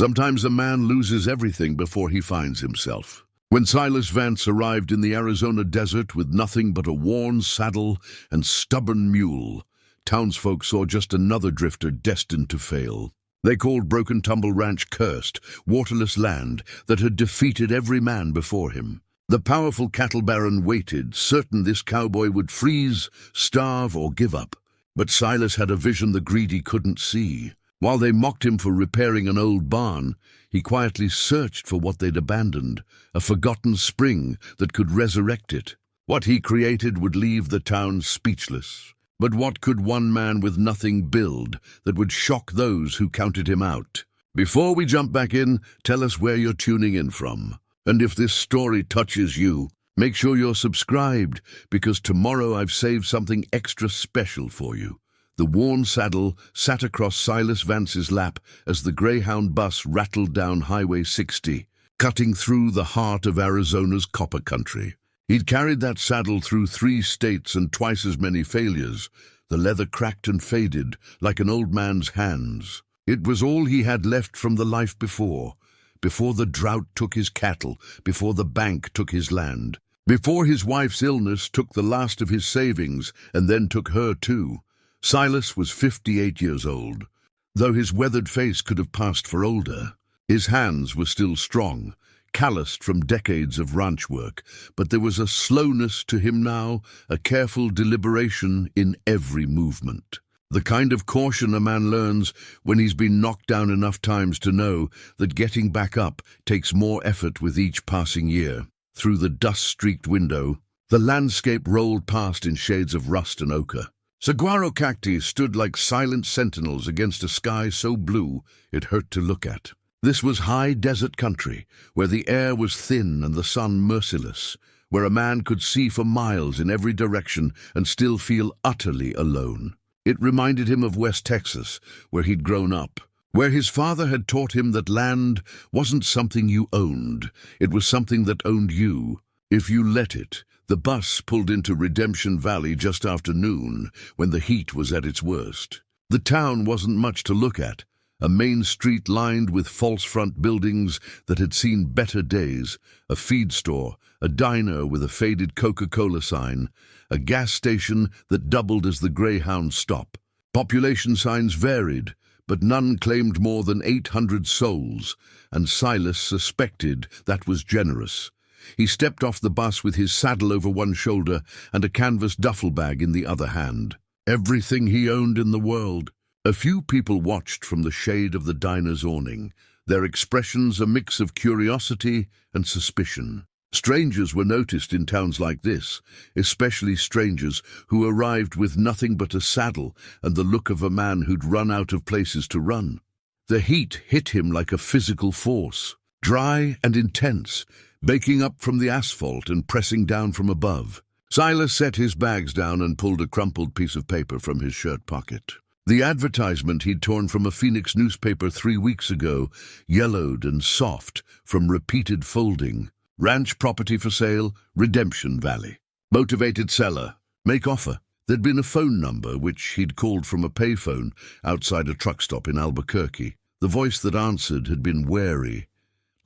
Sometimes a man loses everything before he finds himself. When Silas Vance arrived in the Arizona desert with nothing but a worn saddle and stubborn mule, townsfolk saw just another drifter destined to fail. They called Broken Tumble Ranch cursed, waterless land that had defeated every man before him. The powerful cattle baron waited, certain this cowboy would freeze, starve, or give up. But Silas had a vision the greedy couldn't see. While they mocked him for repairing an old barn, he quietly searched for what they'd abandoned, a forgotten spring that could resurrect it. What he created would leave the town speechless. But what could one man with nothing build that would shock those who counted him out? Before we jump back in, tell us where you're tuning in from. And if this story touches you, make sure you're subscribed, because tomorrow I've saved something extra special for you. The worn saddle sat across Silas Vance's lap as the Greyhound bus rattled down Highway 60, cutting through the heart of Arizona's copper country. He'd carried that saddle through 3 states and twice as many failures. The leather cracked and faded like an old man's hands. It was all he had left from the life before the drought took his cattle, before the bank took his land, before his wife's illness took the last of his savings and then took her too. Silas was 58 years old. Though his weathered face could have passed for older, his hands were still strong, calloused from decades of ranch work, but there was a slowness to him now, a careful deliberation in every movement. The kind of caution a man learns when he's been knocked down enough times to know that getting back up takes more effort with each passing year. Through the dust-streaked window, the landscape rolled past in shades of rust and ochre. Saguaro cacti stood like silent sentinels against a sky so blue it hurt to look at. This was high desert country, where the air was thin and the sun merciless, where a man could see for miles in every direction and still feel utterly alone. It reminded him of West Texas, where he'd grown up, where his father had taught him that land wasn't something you owned, it was something that owned you, if you let it. The bus pulled into Redemption Valley just after noon, when the heat was at its worst. The town wasn't much to look at, a main street lined with false front buildings that had seen better days, a feed store, a diner with a faded Coca-Cola sign, a gas station that doubled as the Greyhound stop. Population signs varied, but none claimed more than 800 souls, and Silas suspected that was generous. He stepped off the bus with his saddle over one shoulder and a canvas duffel bag in the other hand. Everything he owned in the world. A few people watched from the shade of the diner's awning, their expressions a mix of curiosity and suspicion. Strangers were noticed in towns like this, especially strangers who arrived with nothing but a saddle and the look of a man who'd run out of places to run. The heat hit him like a physical force, dry and intense, baking up from the asphalt and pressing down from above. Silas set his bags down and pulled a crumpled piece of paper from his shirt pocket. The advertisement he'd torn from a Phoenix newspaper 3 weeks ago, yellowed and soft from repeated folding. Ranch property for sale, Redemption Valley. Motivated seller, make offer. There'd been a phone number which he'd called from a payphone outside a truck stop in Albuquerque. The voice that answered had been wary,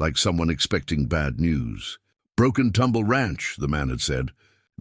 like someone expecting bad news. Broken Tumble Ranch, the man had said.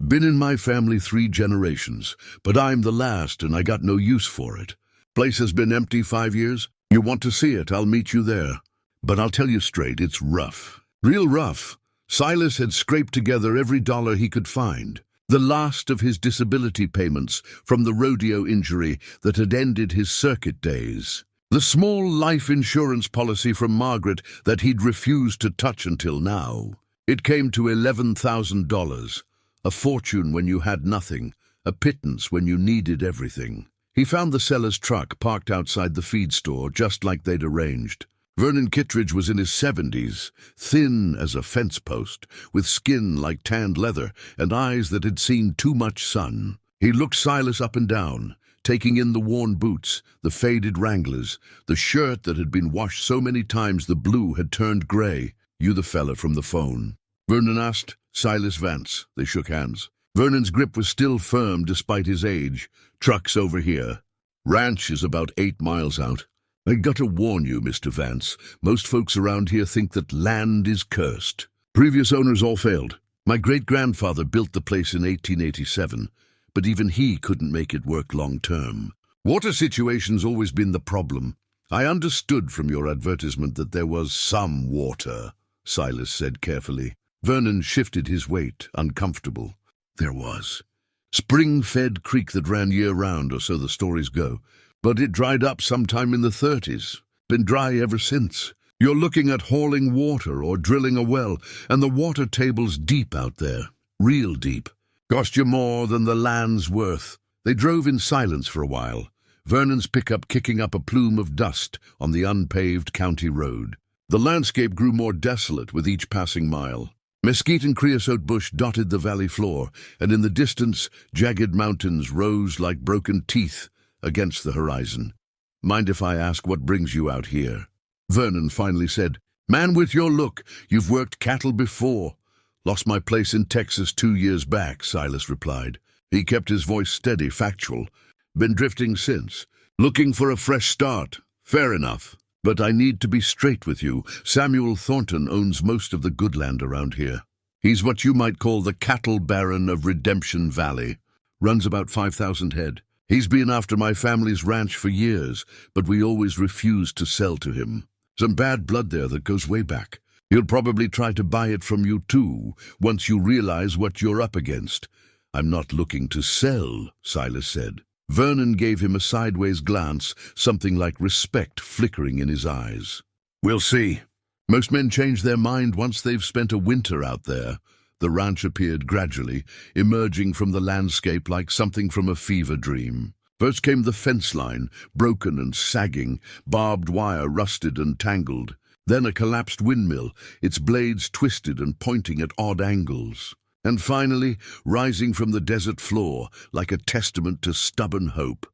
Been in my family 3 generations, but I'm the last and I got no use for it. Place has been empty 5 years. You want to see it, I'll meet you there. But I'll tell you straight, it's rough. Real rough. Silas had scraped together every dollar he could find. The last of his disability payments from the rodeo injury that had ended his circuit days. The small life insurance policy from Margaret that he'd refused to touch until now. It came to $11,000, a fortune when you had nothing, a pittance when you needed everything. He found the seller's truck parked outside the feed store just like they'd arranged. Vernon Kittredge was in his 70s, thin as a fence post, with skin like tanned leather and eyes that had seen too much sun. He looked Silas up and down, taking in the worn boots, the faded Wranglers, the shirt that had been washed so many times the blue had turned gray. You the fella from the phone? Vernon asked. Silas Vance. They shook hands. Vernon's grip was still firm despite his age. Truck's over here. Ranch is about 8 miles out. I gotta warn you, Mr. Vance, most folks around here think that land is cursed. Previous owners all failed. My great-grandfather built the place in 1887, but even he couldn't make it work long-term. Water situation's always been the problem. I understood from your advertisement that there was some water, Silas said carefully. Vernon shifted his weight, uncomfortable. There was. Spring-fed creek that ran year-round, or so the stories go. But it dried up sometime in the 30s. Been dry ever since. You're looking at hauling water or drilling a well, and the water table's deep out there. Real deep. Cost you more than the land's worth. They drove in silence for a while, Vernon's pickup kicking up a plume of dust on the unpaved county road. The landscape grew more desolate with each passing mile. Mesquite and creosote bush dotted the valley floor, and in the distance, jagged mountains rose like broken teeth against the horizon. Mind if I ask what brings you out here? Vernon finally said. Man with your look, you've worked cattle before. Lost my place in Texas 2 years back, Silas replied. He kept his voice steady, factual. Been drifting since. Looking for a fresh start. Fair enough. But I need to be straight with you. Samuel Thornton owns most of the good land around here. He's what you might call the cattle baron of Redemption Valley. Runs about 5,000 head. He's been after my family's ranch for years, but we always refused to sell to him. Some bad blood there that goes way back. He'll probably try to buy it from you too, once you realize what you're up against. I'm not looking to sell, Silas said. Vernon gave him a sideways glance, something like respect flickering in his eyes. We'll see. Most men change their mind once they've spent a winter out there. The ranch appeared gradually, emerging from the landscape like something from a fever dream. First came the fence line, broken and sagging, barbed wire rusted and tangled. Then a collapsed windmill, its blades twisted and pointing at odd angles. And finally, rising from the desert floor, like a testament to stubborn hope,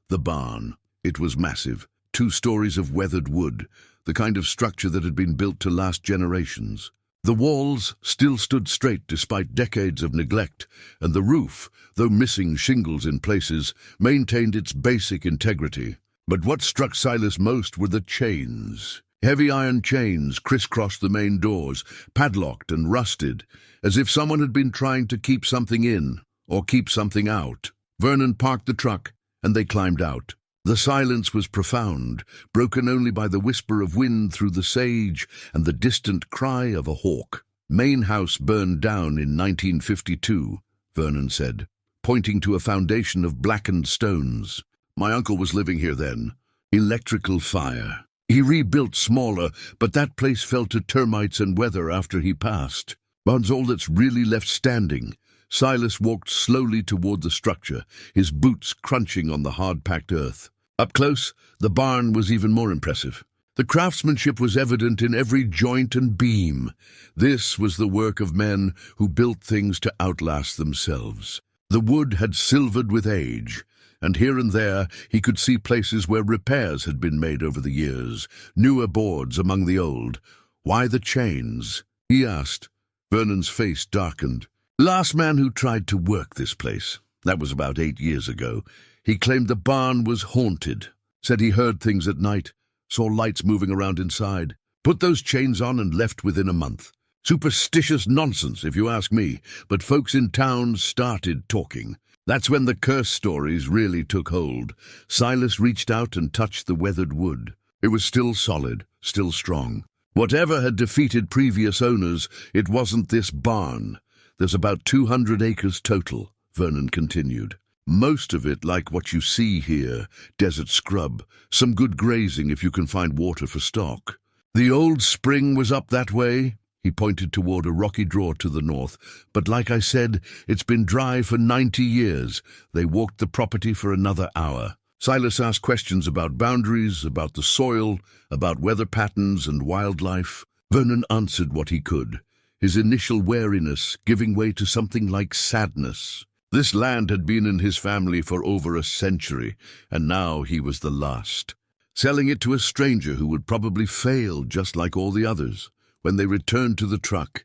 the barn. It was massive, 2 stories of weathered wood, the kind of structure that had been built to last generations. The walls still stood straight despite decades of neglect, and the roof, though missing shingles in places, maintained its basic integrity. But what struck Silas most were the chains. Heavy iron chains crisscrossed the main doors, padlocked and rusted, as if someone had been trying to keep something in, or keep something out. Vernon parked the truck, and they climbed out. The silence was profound, broken only by the whisper of wind through the sage and the distant cry of a hawk. Main house burned down in 1952, Vernon said, pointing to a foundation of blackened stones. My uncle was living here then. Electrical fire. He rebuilt smaller, but that place fell to termites and weather after he passed. Barn's all that's really left standing. Silas walked slowly toward the structure, his boots crunching on the hard-packed earth. Up close, the barn was even more impressive. The craftsmanship was evident in every joint and beam. This was the work of men who built things to outlast themselves. The wood had silvered with age, and here and there he could see places where repairs had been made over the years, newer boards among the old. Why the chains? He asked. Vernon's face darkened. Last man who tried to work this place. That was about 8 years ago. He claimed the barn was haunted. Said he heard things at night, saw lights moving around inside. Put those chains on and left within a month. Superstitious nonsense, if you ask me, but folks in town started talking. That's when the curse stories really took hold. Silas reached out and touched the weathered wood. It was still solid, still strong. Whatever had defeated previous owners, it wasn't this barn. There's about 200 acres total, Vernon continued. Most of it like what you see here, desert scrub, some good grazing if you can find water for stock. The old spring was up that way, he pointed toward a rocky draw to the north, but like I said, it's been dry for 90 years. They walked the property for another hour. Silas asked questions about boundaries, about the soil, about weather patterns and wildlife. Vernon answered what he could, his initial wariness giving way to something like sadness. This land had been in his family for over a century, and now he was the last. Selling it to a stranger who would probably fail just like all the others. When they returned to the truck,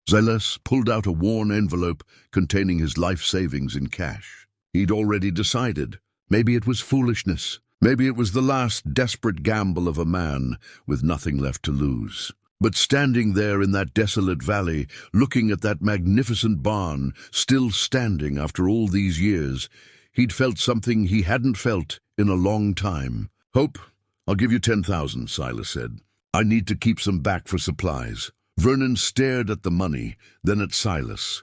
Silas pulled out a worn envelope containing his life savings in cash. He'd already decided. Maybe it was foolishness. Maybe it was the last desperate gamble of a man with nothing left to lose. But standing there in that desolate valley, looking at that magnificent barn, still standing after all these years, he'd felt something he hadn't felt in a long time. "Hope, I'll give you 10,000, Silas said. "I need to keep some back for supplies." Vernon stared at the money, then at Silas.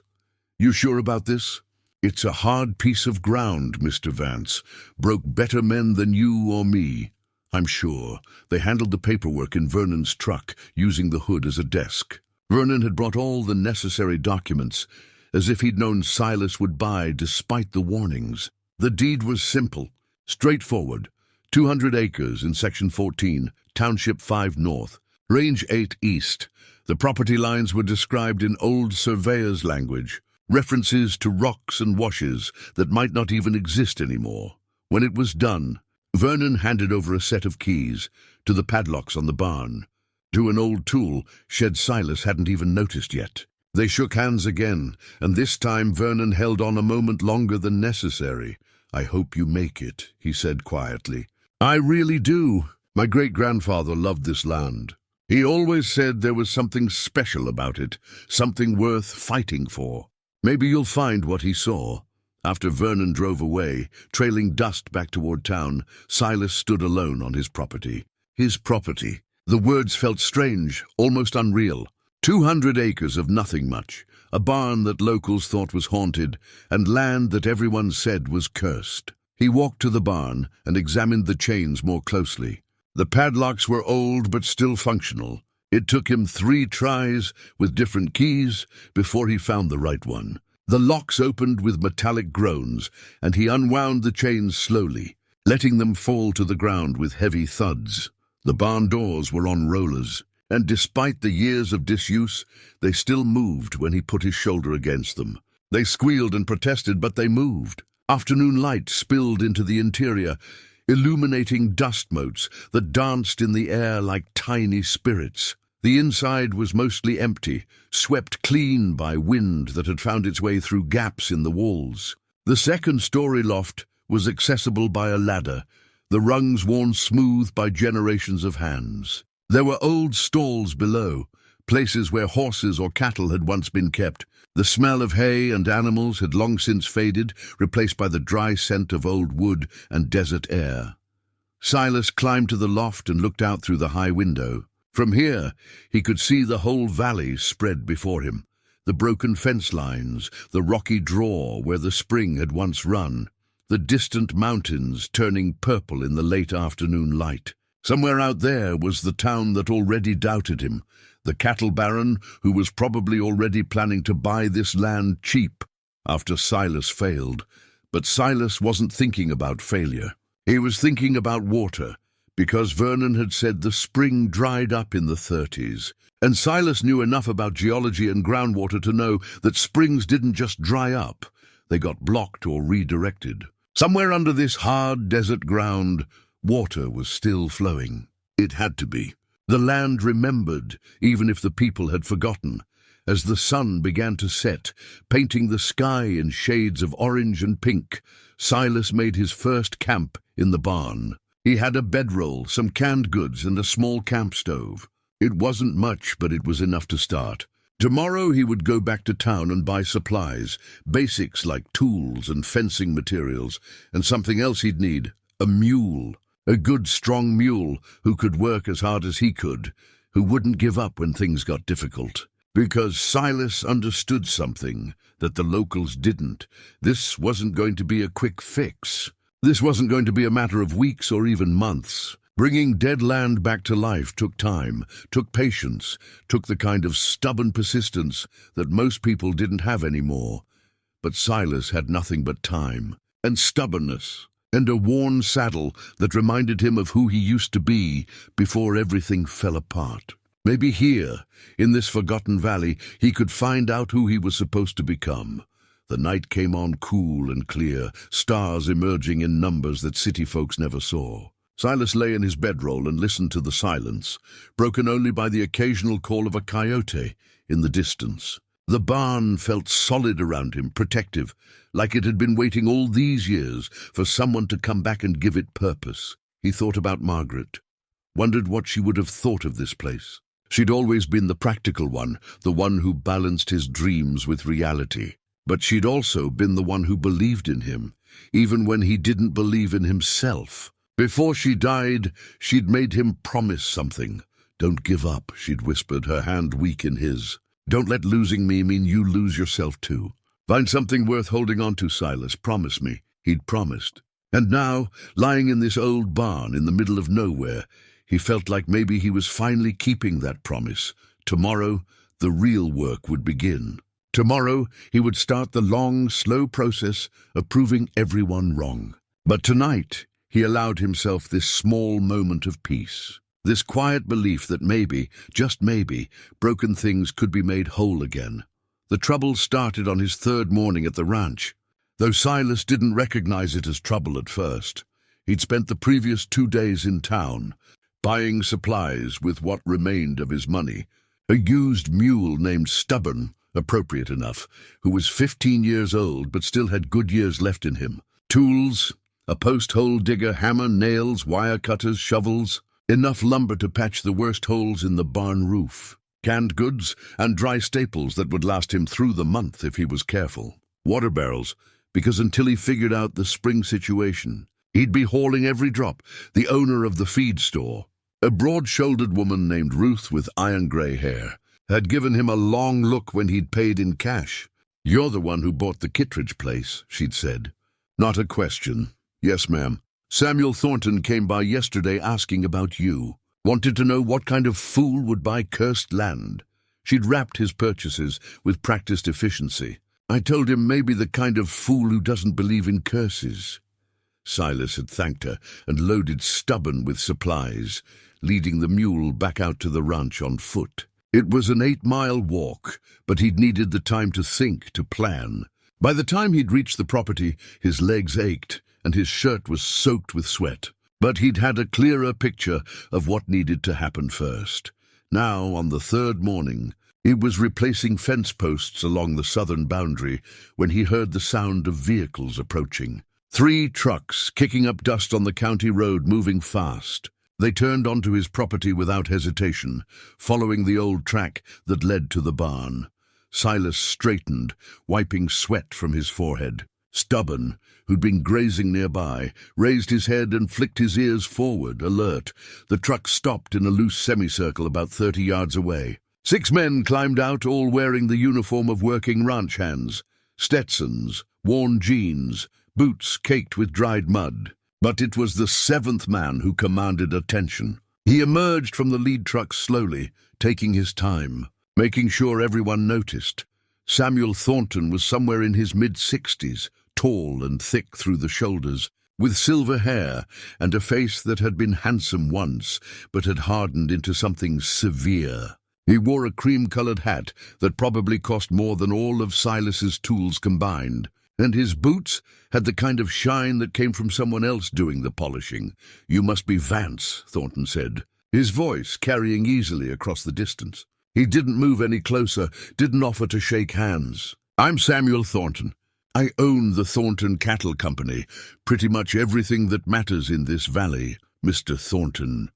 "You sure about this?" "It's a hard piece of ground, Mr. Vance. Broke better men than you or me." "I'm sure." They handled the paperwork in Vernon's truck, using the hood as a desk. Vernon had brought all the necessary documents, as if he'd known Silas would buy despite the warnings. The deed was simple, straightforward. 200 acres in Section 14, Township 5 North, Range 8 East. The property lines were described in old surveyor's language, references to rocks and washes that might not even exist anymore. When it was done, Vernon handed over a set of keys to the padlocks on the barn, to an old tool shed Silas hadn't even noticed yet. They shook hands again, and this time Vernon held on a moment longer than necessary. "I hope you make it," he said quietly. "I really do. My great-grandfather loved this land. He always said there was something special about it, something worth fighting for." Maybe you'll find what he saw. After Vernon drove away, trailing dust back toward town, Silas stood alone on his property. His property. The words felt strange, almost unreal. 200 acres of nothing much, a barn that locals thought was haunted, and land that everyone said was cursed. He walked to the barn and examined the chains more closely. The padlocks were old but still functional. It took him 3 tries with different keys before he found the right one. The locks opened with metallic groans, and he unwound the chains slowly, letting them fall to the ground with heavy thuds. The barn doors were on rollers, and despite the years of disuse, they still moved when he put his shoulder against them. They squealed and protested, but they moved. Afternoon light spilled into the interior, illuminating dust motes that danced in the air like tiny spirits. The inside was mostly empty, swept clean by wind that had found its way through gaps in the walls. The second-story loft was accessible by a ladder, the rungs worn smooth by generations of hands. There were old stalls below, places where horses or cattle had once been kept. The smell of hay and animals had long since faded, replaced by the dry scent of old wood and desert air. Silas climbed to the loft and looked out through the high window. From here, he could see the whole valley spread before him, the broken fence lines, the rocky draw where the spring had once run, the distant mountains turning purple in the late afternoon light. Somewhere out there was the town that already doubted him, the cattle baron who was probably already planning to buy this land cheap after Silas failed. But Silas wasn't thinking about failure. He was thinking about water, because Vernon had said the spring dried up in the 30s. And Silas knew enough about geology and groundwater to know that springs didn't just dry up, they got blocked or redirected. Somewhere under this hard desert ground, water was still flowing. It had to be. The land remembered, even if the people had forgotten. As the sun began to set, painting the sky in shades of orange and pink, Silas made his first camp in the barn. He had a bedroll, some canned goods, and a small camp stove. It wasn't much, but it was enough to start. Tomorrow he would go back to town and buy supplies, basics like tools and fencing materials, and something else he'd need, a mule. A good, strong mule who could work as hard as he could, who wouldn't give up when things got difficult. Because Silas understood something that the locals didn't. This wasn't going to be a quick fix. This wasn't going to be a matter of weeks or even months. Bringing dead land back to life took time, took patience, took the kind of stubborn persistence that most people didn't have anymore. But Silas had nothing but time, and stubbornness, and a worn saddle that reminded him of who he used to be before everything fell apart. Maybe here, in this forgotten valley, he could find out who he was supposed to become. The night came on cool and clear, stars emerging in numbers that city folks never saw. Silas lay in his bedroll and listened to the silence, broken only by the occasional call of a coyote in the distance. The barn felt solid around him, protective, like it had been waiting all these years for someone to come back and give it purpose. He thought about Margaret, wondered what she would have thought of this place. She'd always been the practical one, the one who balanced his dreams with reality. But she'd also been the one who believed in him, even when he didn't believe in himself. Before she died, she'd made him promise something. "Don't give up," she'd whispered, her hand weak in his. "Don't let losing me mean you lose yourself too. Find something worth holding on to, Silas. Promise me." He'd promised. And now, lying in this old barn in the middle of nowhere, he felt like maybe he was finally keeping that promise. Tomorrow, the real work would begin. Tomorrow, he would start the long, slow process of proving everyone wrong. But tonight, he allowed himself this small moment of peace. This quiet belief that maybe, just maybe, broken things could be made whole again. The trouble started on his third morning at the ranch. Though Silas didn't recognize it as trouble at first, he'd spent the previous 2 days in town, buying supplies with what remained of his money. A used mule named Stubborn, appropriate enough, who was 15 years old but still had good years left in him. Tools, a post-hole digger, hammer, nails, wire cutters, shovels, enough lumber to patch the worst holes in the barn roof. Canned goods and dry staples that would last him through the month if he was careful. Water barrels, because until he figured out the spring situation, he'd be hauling every drop. The owner of the feed store, a broad-shouldered woman named Ruth with iron-gray hair, had given him a long look when he'd paid in cash. "You're the one who bought the Kittredge place," she'd said. "Not a question." "Yes, ma'am. Samuel Thornton came by yesterday asking about you. Wanted to know what kind of fool would buy cursed land." She'd wrapped his purchases with practiced efficiency. "I told him maybe the kind of fool who doesn't believe in curses." Silas had thanked her and loaded Stubborn with supplies, leading the mule back out to the ranch on foot. It was an 8-mile walk, but he'd needed the time to think, to plan. By the time he'd reached the property, his legs ached and his shirt was soaked with sweat. But he'd had a clearer picture of what needed to happen first. Now, on the third morning, he was replacing fence posts along the southern boundary when he heard the sound of vehicles approaching. 3 trucks, kicking up dust on the county road, moving fast. They turned onto his property without hesitation, following the old track that led to the barn. Silas straightened, wiping sweat from his forehead. Stubborn, who'd been grazing nearby, raised his head and flicked his ears forward, alert. The truck stopped in a loose semicircle about 30 yards away. 6 men climbed out, all wearing the uniform of working ranch hands. Stetsons, worn jeans, boots caked with dried mud. But it was the 7th man who commanded attention. He emerged from the lead truck slowly, taking his time, making sure everyone noticed. Samuel Thornton was somewhere in his mid-60s, tall and thick through the shoulders, with silver hair and a face that had been handsome once, but had hardened into something severe. He wore a cream-colored hat that probably cost more than all of Silas's tools combined, and his boots had the kind of shine that came from someone else doing the polishing. "You must be Vance," Thornton said, his voice carrying easily across the distance. He didn't move any closer, didn't offer to shake hands. "I'm Samuel Thornton. I own the Thornton Cattle Company, pretty much everything that matters in this valley, Mr. Thornton."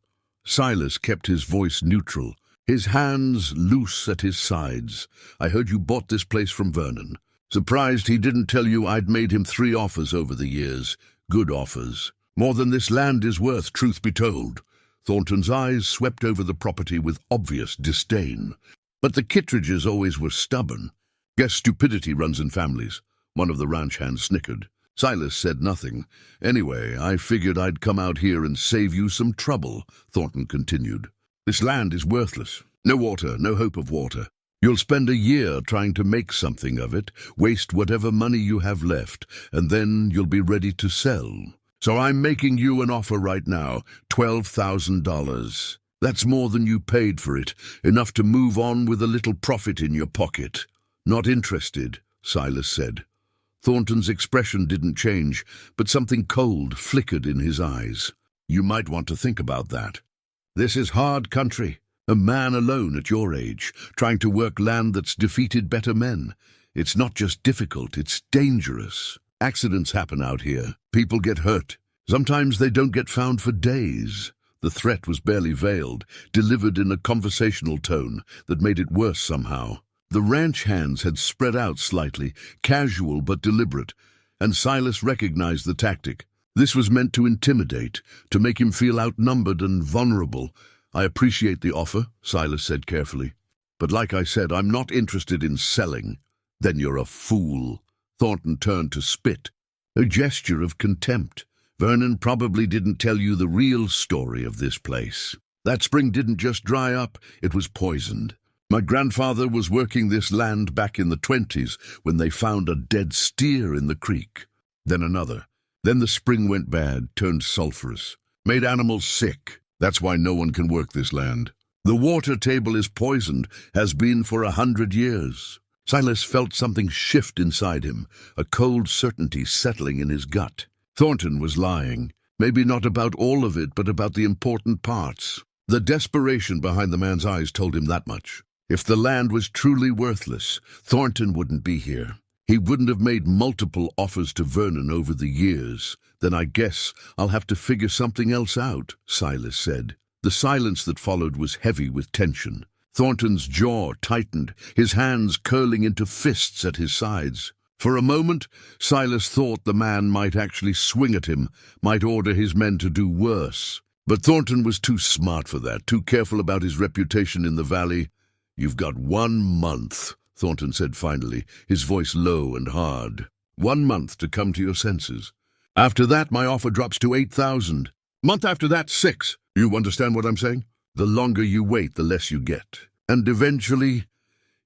Silas kept his voice neutral, his hands loose at his sides. "I heard you bought this place from Vernon. Surprised he didn't tell you I'd made him 3 offers over the years. Good offers. More than this land is worth, truth be told." Thornton's eyes swept over the property with obvious disdain. "But the Kittredges always were stubborn. Guess stupidity runs in families." One of the ranch hands snickered. Silas said nothing. "Anyway, I figured I'd come out here and save you some trouble," Thornton continued. "This land is worthless. No water, no hope of water. You'll spend a year trying to make something of it, waste whatever money you have left, and then you'll be ready to sell. So I'm making you an offer right now, $12,000. That's more than you paid for it, enough to move on with a little profit in your pocket." "Not interested," Silas said. Thornton's expression didn't change, but something cold flickered in his eyes. "You might want to think about that. This is hard country. A man alone at your age, trying to work land that's defeated better men. It's not just difficult, it's dangerous. Accidents happen out here. People get hurt. Sometimes they don't get found for days. The threat was barely veiled, delivered in a conversational tone that made it worse somehow. The ranch hands had spread out slightly, casual but deliberate, and Silas recognized the tactic. This was meant to intimidate, to make him feel outnumbered and vulnerable. "I appreciate the offer," Silas said carefully. "But like I said, I'm not interested in selling." "Then you're a fool." Thornton turned to spit, a gesture of contempt. "Vernon probably didn't tell you the real story of this place. That spring didn't just dry up, it was poisoned. My grandfather was working this land back in the 20s when they found a dead steer in the creek. Then another. Then the spring went bad, turned sulfurous, made animals sick. That's why no one can work this land. The water table is poisoned, has been for 100 years. Silas felt something shift inside him, a cold certainty settling in his gut. Thornton was lying. Maybe not about all of it, but about the important parts. The desperation behind the man's eyes told him that much. If the land was truly worthless, Thornton wouldn't be here. He wouldn't have made multiple offers to Vernon over the years. "Then I guess I'll have to figure something else out," Silas said. The silence that followed was heavy with tension. Thornton's jaw tightened, his hands curling into fists at his sides. For a moment, Silas thought the man might actually swing at him, might order his men to do worse. But Thornton was too smart for that, too careful about his reputation in the valley. "You've got 1 month," Thornton said finally, his voice low and hard. 1 month to come to your senses. After that, my offer drops to 8,000. Month after that, 6. You understand what I'm saying? The longer you wait, the less you get. And eventually,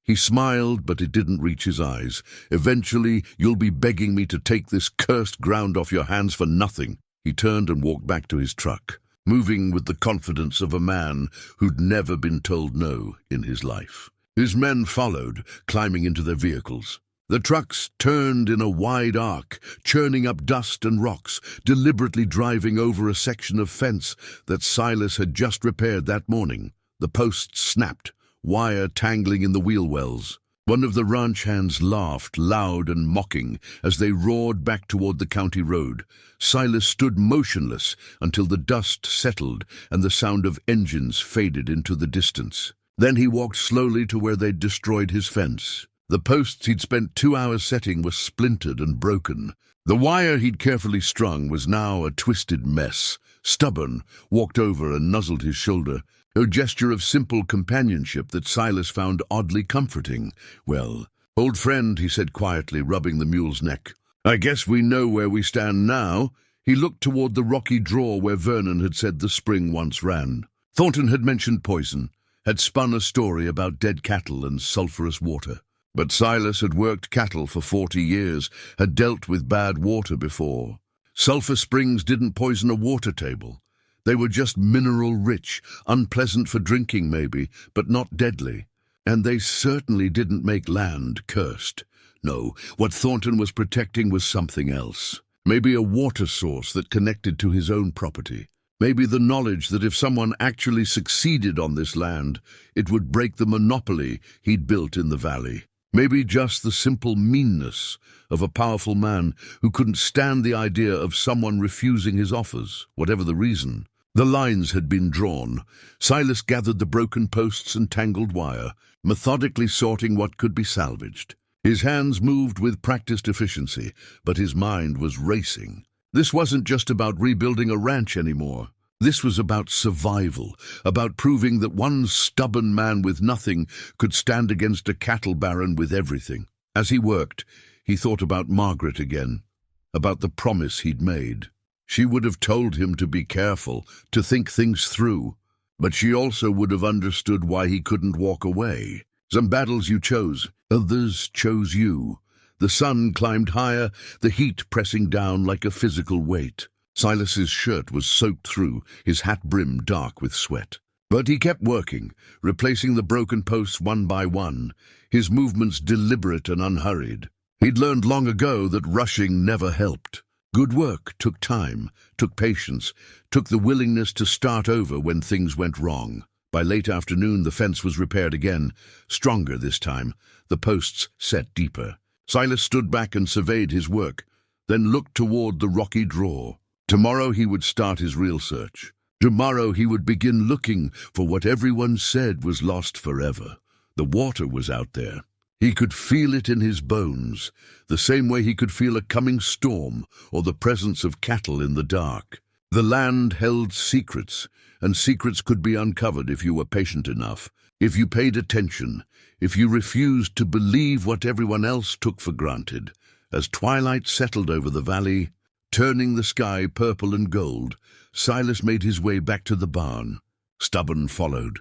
he smiled, but it didn't reach his eyes. Eventually, you'll be begging me to take this cursed ground off your hands for nothing. He turned and walked back to his truck, moving with the confidence of a man who'd never been told no in his life. His men followed, climbing into their vehicles. The trucks turned in a wide arc, churning up dust and rocks, deliberately driving over a section of fence that Silas had just repaired that morning. The posts snapped, wire tangling in the wheel wells. One of the ranch hands laughed, loud and mocking, as they roared back toward the county road. Silas stood motionless until the dust settled and the sound of engines faded into the distance. Then he walked slowly to where they'd destroyed his fence. The posts he'd spent 2 hours setting were splintered and broken. The wire he'd carefully strung was now a twisted mess. Stubborn walked over and nuzzled his shoulder, a gesture of simple companionship that Silas found oddly comforting. "Well, old friend," he said quietly, rubbing the mule's neck. "I guess we know where we stand now." He looked toward the rocky draw where Vernon had said the spring once ran. Thornton had mentioned poison, had spun a story about dead cattle and sulphurous water. But Silas had worked cattle for 40 years, had dealt with bad water before. Sulphur springs didn't poison a water table. They were just mineral-rich, unpleasant for drinking maybe, but not deadly. And they certainly didn't make land cursed. No, what Thornton was protecting was something else. Maybe a water source that connected to his own property. Maybe the knowledge that if someone actually succeeded on this land, it would break the monopoly he'd built in the valley. Maybe just the simple meanness of a powerful man who couldn't stand the idea of someone refusing his offers, whatever the reason. The lines had been drawn. Silas gathered the broken posts and tangled wire, methodically sorting what could be salvaged. His hands moved with practiced efficiency, but his mind was racing. This wasn't just about rebuilding a ranch anymore. This was about survival, about proving that one stubborn man with nothing could stand against a cattle baron with everything. As he worked, he thought about Margaret again, about the promise he'd made. She would have told him to be careful, to think things through, but she also would have understood why he couldn't walk away. Some battles you chose, others chose you. The sun climbed higher, the heat pressing down like a physical weight. Silas's shirt was soaked through, his hat brim dark with sweat. But he kept working, replacing the broken posts one by one, his movements deliberate and unhurried. He'd learned long ago that rushing never helped. Good work took time, took patience, took the willingness to start over when things went wrong. By late afternoon, the fence was repaired again, stronger this time, the posts set deeper. Silas stood back and surveyed his work, then looked toward the rocky draw. Tomorrow he would start his real search. Tomorrow he would begin looking for what everyone said was lost forever. The water was out there. He could feel it in his bones, the same way he could feel a coming storm or the presence of cattle in the dark. The land held secrets, and secrets could be uncovered if you were patient enough, if you paid attention, if you refused to believe what everyone else took for granted. As twilight settled over the valley, turning the sky purple and gold, Silas made his way back to the barn. Stubborn followed,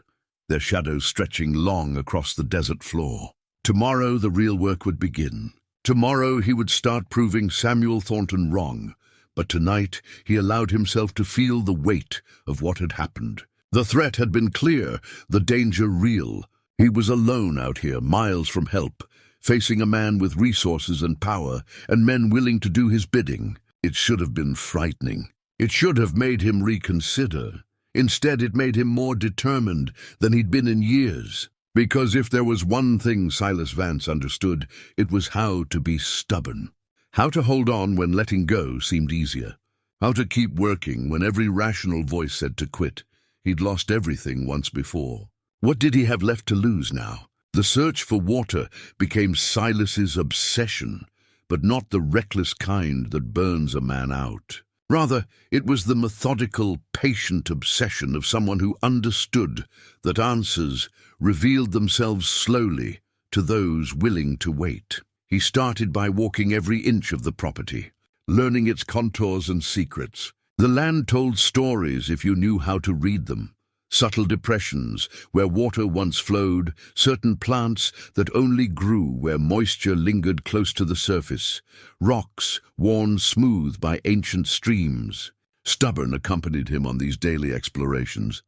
their shadows stretching long across the desert floor. Tomorrow the real work would begin. Tomorrow he would start proving Samuel Thornton wrong, but tonight he allowed himself to feel the weight of what had happened. The threat had been clear, the danger real. He was alone out here, miles from help, facing a man with resources and power, and men willing to do his bidding. It should have been frightening. It should have made him reconsider. Instead, it made him more determined than he'd been in years. Because if there was one thing Silas Vance understood, it was how to be stubborn. How to hold on when letting go seemed easier. How to keep working when every rational voice said to quit. He'd lost everything once before. What did he have left to lose now? The search for water became Silas's obsession, but not the reckless kind that burns a man out. Rather, it was the methodical, patient obsession of someone who understood that answers revealed themselves slowly to those willing to wait. He started by walking every inch of the property, learning its contours and secrets. The land told stories if you knew how to read them. Subtle depressions where water once flowed, certain plants that only grew where moisture lingered close to the surface, rocks worn smooth by ancient streams. Stubborn accompanied him on these daily explorations.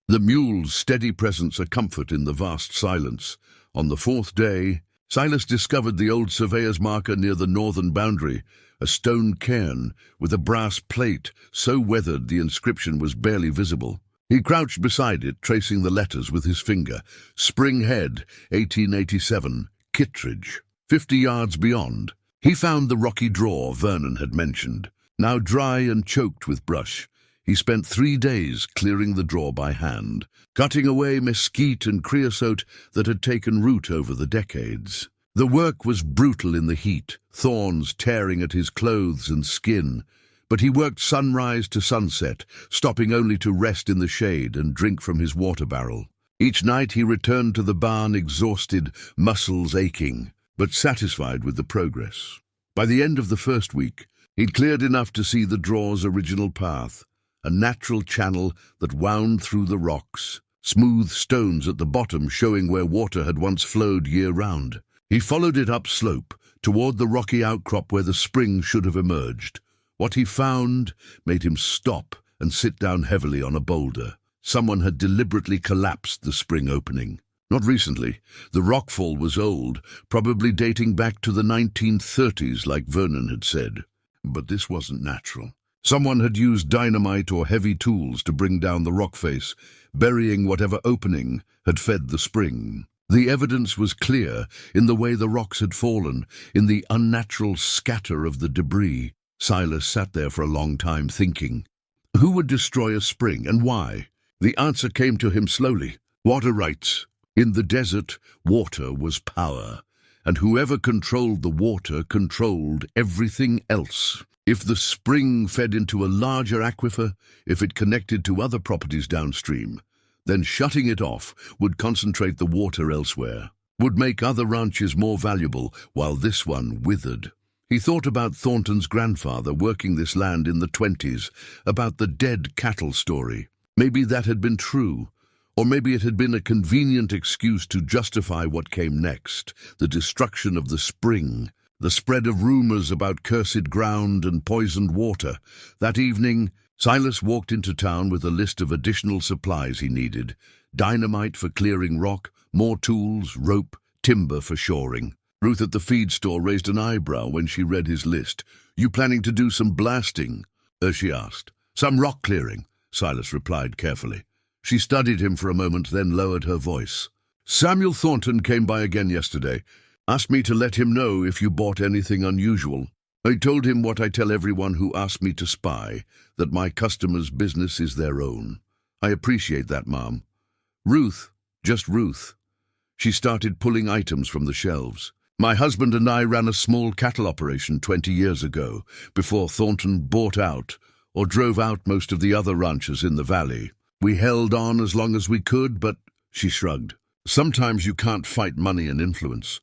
The mule's steady presence a comfort in the vast silence. On the fourth day, Silas discovered the old surveyor's marker near the northern boundary, a stone cairn with a brass plate so weathered the inscription was barely visible. He crouched beside it, tracing the letters with his finger. Spring Head, 1887, Kittredge. 50 yards beyond, he found the rocky draw Vernon had mentioned. Now dry and choked with brush, he spent 3 days clearing the draw by hand, cutting away mesquite and creosote that had taken root over the decades. The work was brutal in the heat, thorns tearing at his clothes and skin, but he worked sunrise to sunset, stopping only to rest in the shade and drink from his water barrel. Each night he returned to the barn exhausted, muscles aching, but satisfied with the progress. By the end of the first week, he'd cleared enough to see the draw's original path, a natural channel that wound through the rocks, smooth stones at the bottom showing where water had once flowed year-round. He followed it upslope, toward the rocky outcrop where the spring should have emerged. What he found made him stop and sit down heavily on a boulder. Someone had deliberately collapsed the spring opening. Not recently. The rockfall was old, probably dating back to the 1930s like Vernon had said. But this wasn't natural. Someone had used dynamite or heavy tools to bring down the rock face, burying whatever opening had fed the spring. The evidence was clear in the way the rocks had fallen, in the unnatural scatter of the debris. Silas sat there for a long time thinking. Who would destroy a spring and why? The answer came to him slowly. Water rights. In the desert, water was power, and whoever controlled the water controlled everything else. If the spring fed into a larger aquifer, if it connected to other properties downstream, then shutting it off would concentrate the water elsewhere, would make other ranches more valuable while this one withered. He thought about Thornton's grandfather working this land in the 20s, about the dead cattle story. Maybe that had been true, or maybe it had been a convenient excuse to justify what came next, the destruction of the spring, the spread of rumors about cursed ground and poisoned water. That evening, Silas walked into town with a list of additional supplies he needed: dynamite for clearing rock, more tools, rope, timber for shoring. Ruth at the feed store raised an eyebrow when she read his list. "You planning to do some blasting?" she asked. "Some rock clearing," Silas replied carefully. She studied him for a moment, then lowered her voice. "Samuel Thornton came by again yesterday. Asked me to let him know if you bought anything unusual." I told him what I tell everyone who asks me to spy, that my customers' business is their own. I appreciate that, Mom. Ruth, just Ruth. She started pulling items from the shelves. My husband and I ran a small cattle operation 20 years ago, before Thornton bought out or drove out most of the other ranchers in the valley. We held on as long as we could, but she shrugged. Sometimes you can't fight money and influence.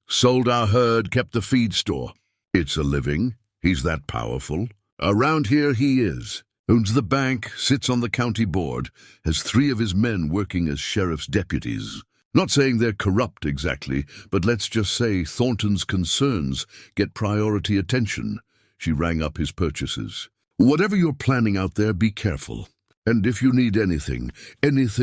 Sold our herd, kept the feed store. It's a living. He's that powerful. Around here he is. Owns the bank, sits on the county board, has 3 of his men working as sheriff's deputies. Not saying they're corrupt exactly, but let's just say Thornton's concerns get priority attention. She rang up his purchases. Whatever you're planning out there, be careful. And if you need anything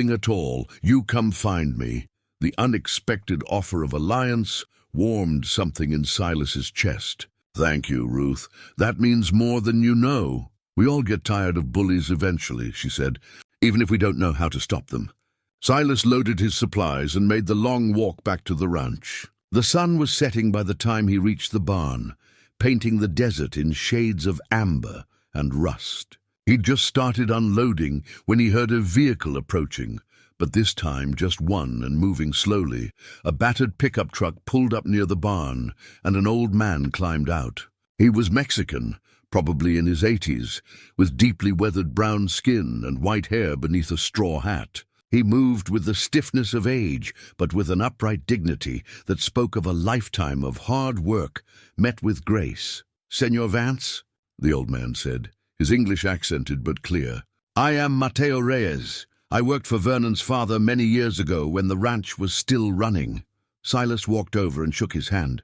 at all, you come find me. The unexpected offer of alliance warmed something in Silas's chest. Thank you, Ruth. That means more than you know. We all get tired of bullies eventually, she said, even if we don't know how to stop them. Silas loaded his supplies and made the long walk back to the ranch. The sun was setting by the time he reached the barn, painting the desert in shades of amber and rust. He'd just started unloading when he heard a vehicle approaching, but this time just one and moving slowly. A battered pickup truck pulled up near the barn, and an old man climbed out. He was Mexican, probably in his 80s, with deeply weathered brown skin and white hair beneath a straw hat. He moved with the stiffness of age, but with an upright dignity that spoke of a lifetime of hard work met with grace. "Senor Vance," the old man said, his English accented but clear. "I am Mateo Reyes. I worked for Vernon's father many years ago when the ranch was still running." Silas walked over and shook his hand.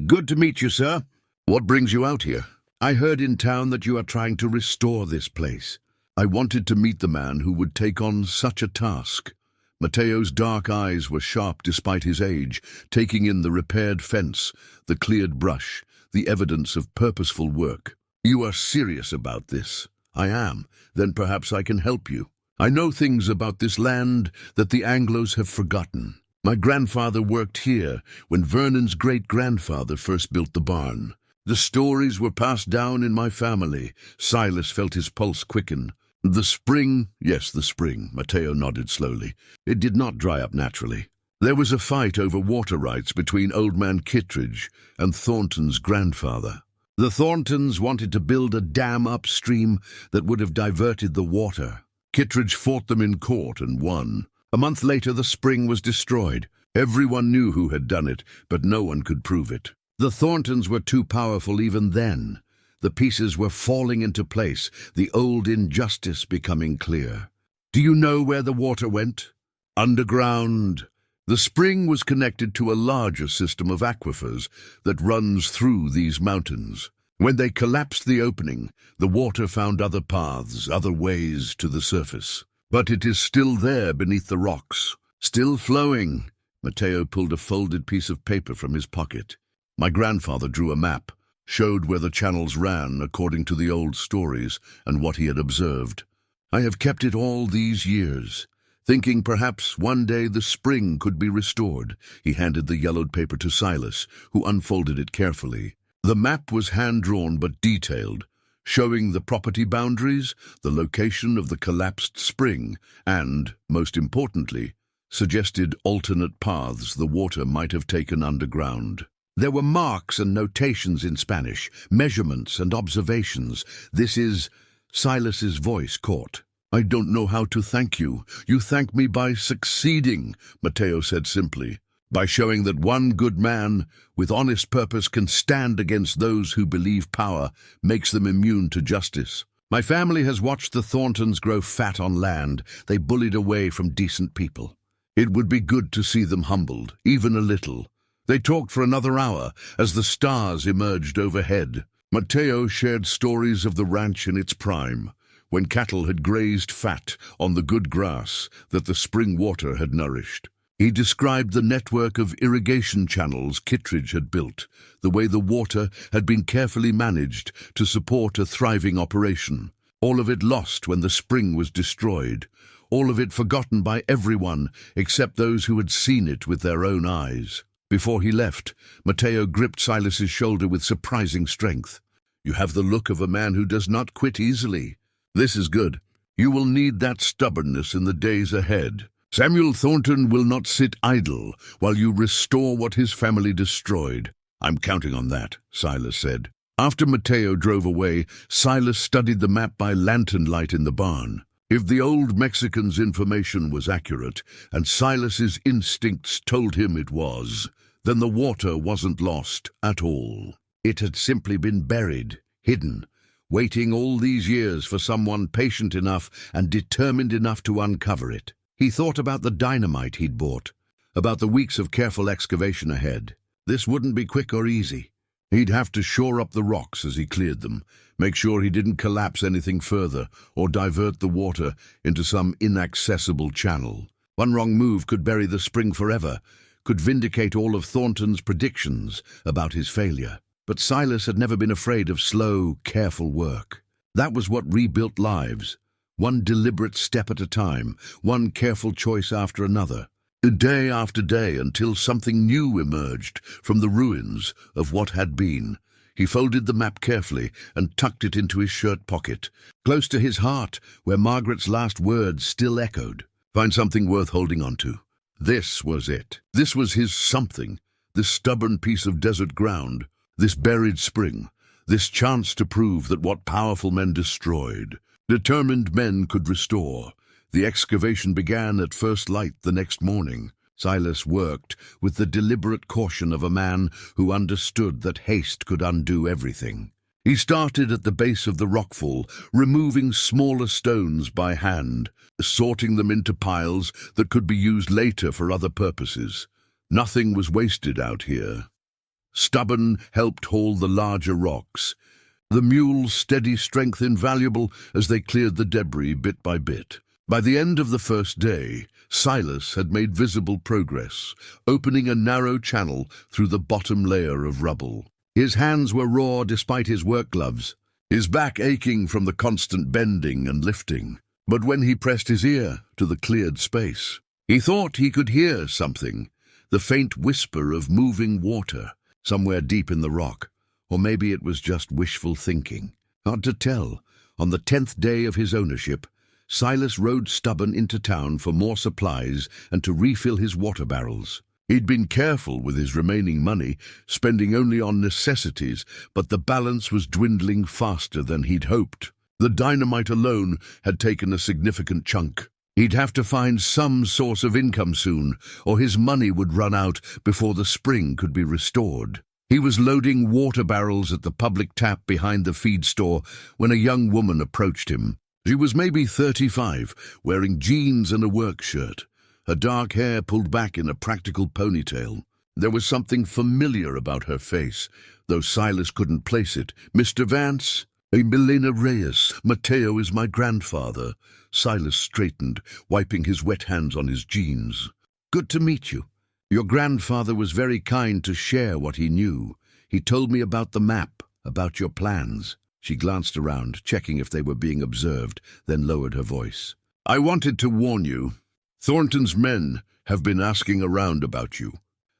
"Good to meet you, sir. What brings you out here?" "I heard in town that you are trying to restore this place." I wanted to meet the man who would take on such a task. Mateo's dark eyes were sharp despite his age, taking in the repaired fence, the cleared brush, the evidence of purposeful work. "You are serious about this?" "I am. Then perhaps I can help you. I know things about this land that the Anglos have forgotten. My grandfather worked here when Vernon's great-grandfather first built the barn. The stories were passed down in my family." Silas felt his pulse quicken. "The spring," "Yes, the spring," Mateo nodded slowly. "It did not dry up naturally. There was a fight over water rights between Old Man Kittredge and Thornton's grandfather. The Thorntons wanted to build a dam upstream that would have diverted the water. Kittredge fought them in court and won. A month later, the spring was destroyed. Everyone knew who had done it, but no one could prove it. The Thorntons were too powerful even then. The pieces were falling into place, the old injustice becoming clear. Do you know where the water went? Underground. The spring was connected to a larger system of aquifers that runs through these mountains. When they collapsed the opening, the water found other paths, other ways to the surface. But it is still there beneath the rocks, still flowing." Mateo pulled a folded piece of paper from his pocket. "My grandfather drew a map, showed where the channels ran according to the old stories and what he had observed. I have kept it all these years, thinking perhaps one day the spring could be restored." He handed the yellowed paper to Silas, who unfolded it carefully. The map was hand-drawn but detailed, showing the property boundaries, the location of the collapsed spring, and, most importantly, suggested alternate paths the water might have taken underground. There were marks and notations in Spanish, measurements and observations. "This is—" Silas's voice caught. "I don't know how to thank you. You thank me by succeeding," Mateo said simply. "By showing that one good man with honest purpose can stand against those who believe power makes them immune to justice. My family has watched the Thorntons grow fat on land they bullied away from decent people. It would be good to see them humbled, even a little." They talked for another hour as the stars emerged overhead. Mateo shared stories of the ranch in its prime, when cattle had grazed fat on the good grass that the spring water had nourished. He described the network of irrigation channels Kittredge had built, the way the water had been carefully managed to support a thriving operation. All of it lost when the spring was destroyed, all of it forgotten by everyone except those who had seen it with their own eyes. Before he left, Mateo gripped Silas's shoulder with surprising strength. You have the look of a man who does not quit easily. This is good. You will need that stubbornness in the days ahead. Samuel Thornton will not sit idle while you restore what his family destroyed. I'm counting on that, Silas said. After Mateo drove away, Silas studied the map by lantern light in the barn. If the old Mexican's information was accurate, and Silas's instincts told him it was, then the water wasn't lost at all. It had simply been buried, hidden, waiting all these years for someone patient enough and determined enough to uncover it. He thought about the dynamite he'd bought, about the weeks of careful excavation ahead. This wouldn't be quick or easy. He'd have to shore up the rocks as he cleared them, make sure he didn't collapse anything further or divert the water into some inaccessible channel. One wrong move could bury the spring forever, could vindicate all of Thornton's predictions about his failure. But Silas had never been afraid of slow, careful work. That was what rebuilt lives, one deliberate step at a time, one careful choice after another. Day after day until something new emerged from the ruins of what had been. He folded the map carefully and tucked it into his shirt pocket, close to his heart where Margaret's last words still echoed. Find something worth holding on to. This was it. This was his something, this stubborn piece of desert ground, this buried spring, this chance to prove that what powerful men destroyed, determined men could restore. The excavation began at first light the next morning. Silas worked with the deliberate caution of a man who understood that haste could undo everything. He started at the base of the rockfall, removing smaller stones by hand, sorting them into piles that could be used later for other purposes. Nothing was wasted out here. Stubborn helped haul the larger rocks, the mule's steady strength invaluable as they cleared the debris bit by bit. By the end of the first day, Silas had made visible progress, opening a narrow channel through the bottom layer of rubble. His hands were raw despite his work gloves, his back aching from the constant bending and lifting. But when he pressed his ear to the cleared space, he thought he could hear something, the faint whisper of moving water, somewhere deep in the rock. Or maybe it was just wishful thinking. Hard to tell. On the 10th day of his ownership, Silas rode stubborn into town for more supplies and to refill his water barrels. He'd been careful with his remaining money, spending only on necessities, but the balance was dwindling faster than he'd hoped. The dynamite alone had taken a significant chunk. He'd have to find some source of income soon, or his money would run out before the spring could be restored. He was loading water barrels at the public tap behind the feed store when a young woman approached him. She was maybe 35, wearing jeans and a work shirt, her dark hair pulled back in a practical ponytail. There was something familiar about her face, though Silas couldn't place it. "Mr. Vance?" "Milena Reyes. Mateo is my grandfather." Silas straightened, wiping his wet hands on his jeans. "Good to meet you. Your grandfather was very kind to share what he knew. He told me about the map, about your plans." She glanced around, checking if they were being observed, then lowered her voice. "I wanted to warn you. Thornton's men have been asking around about you.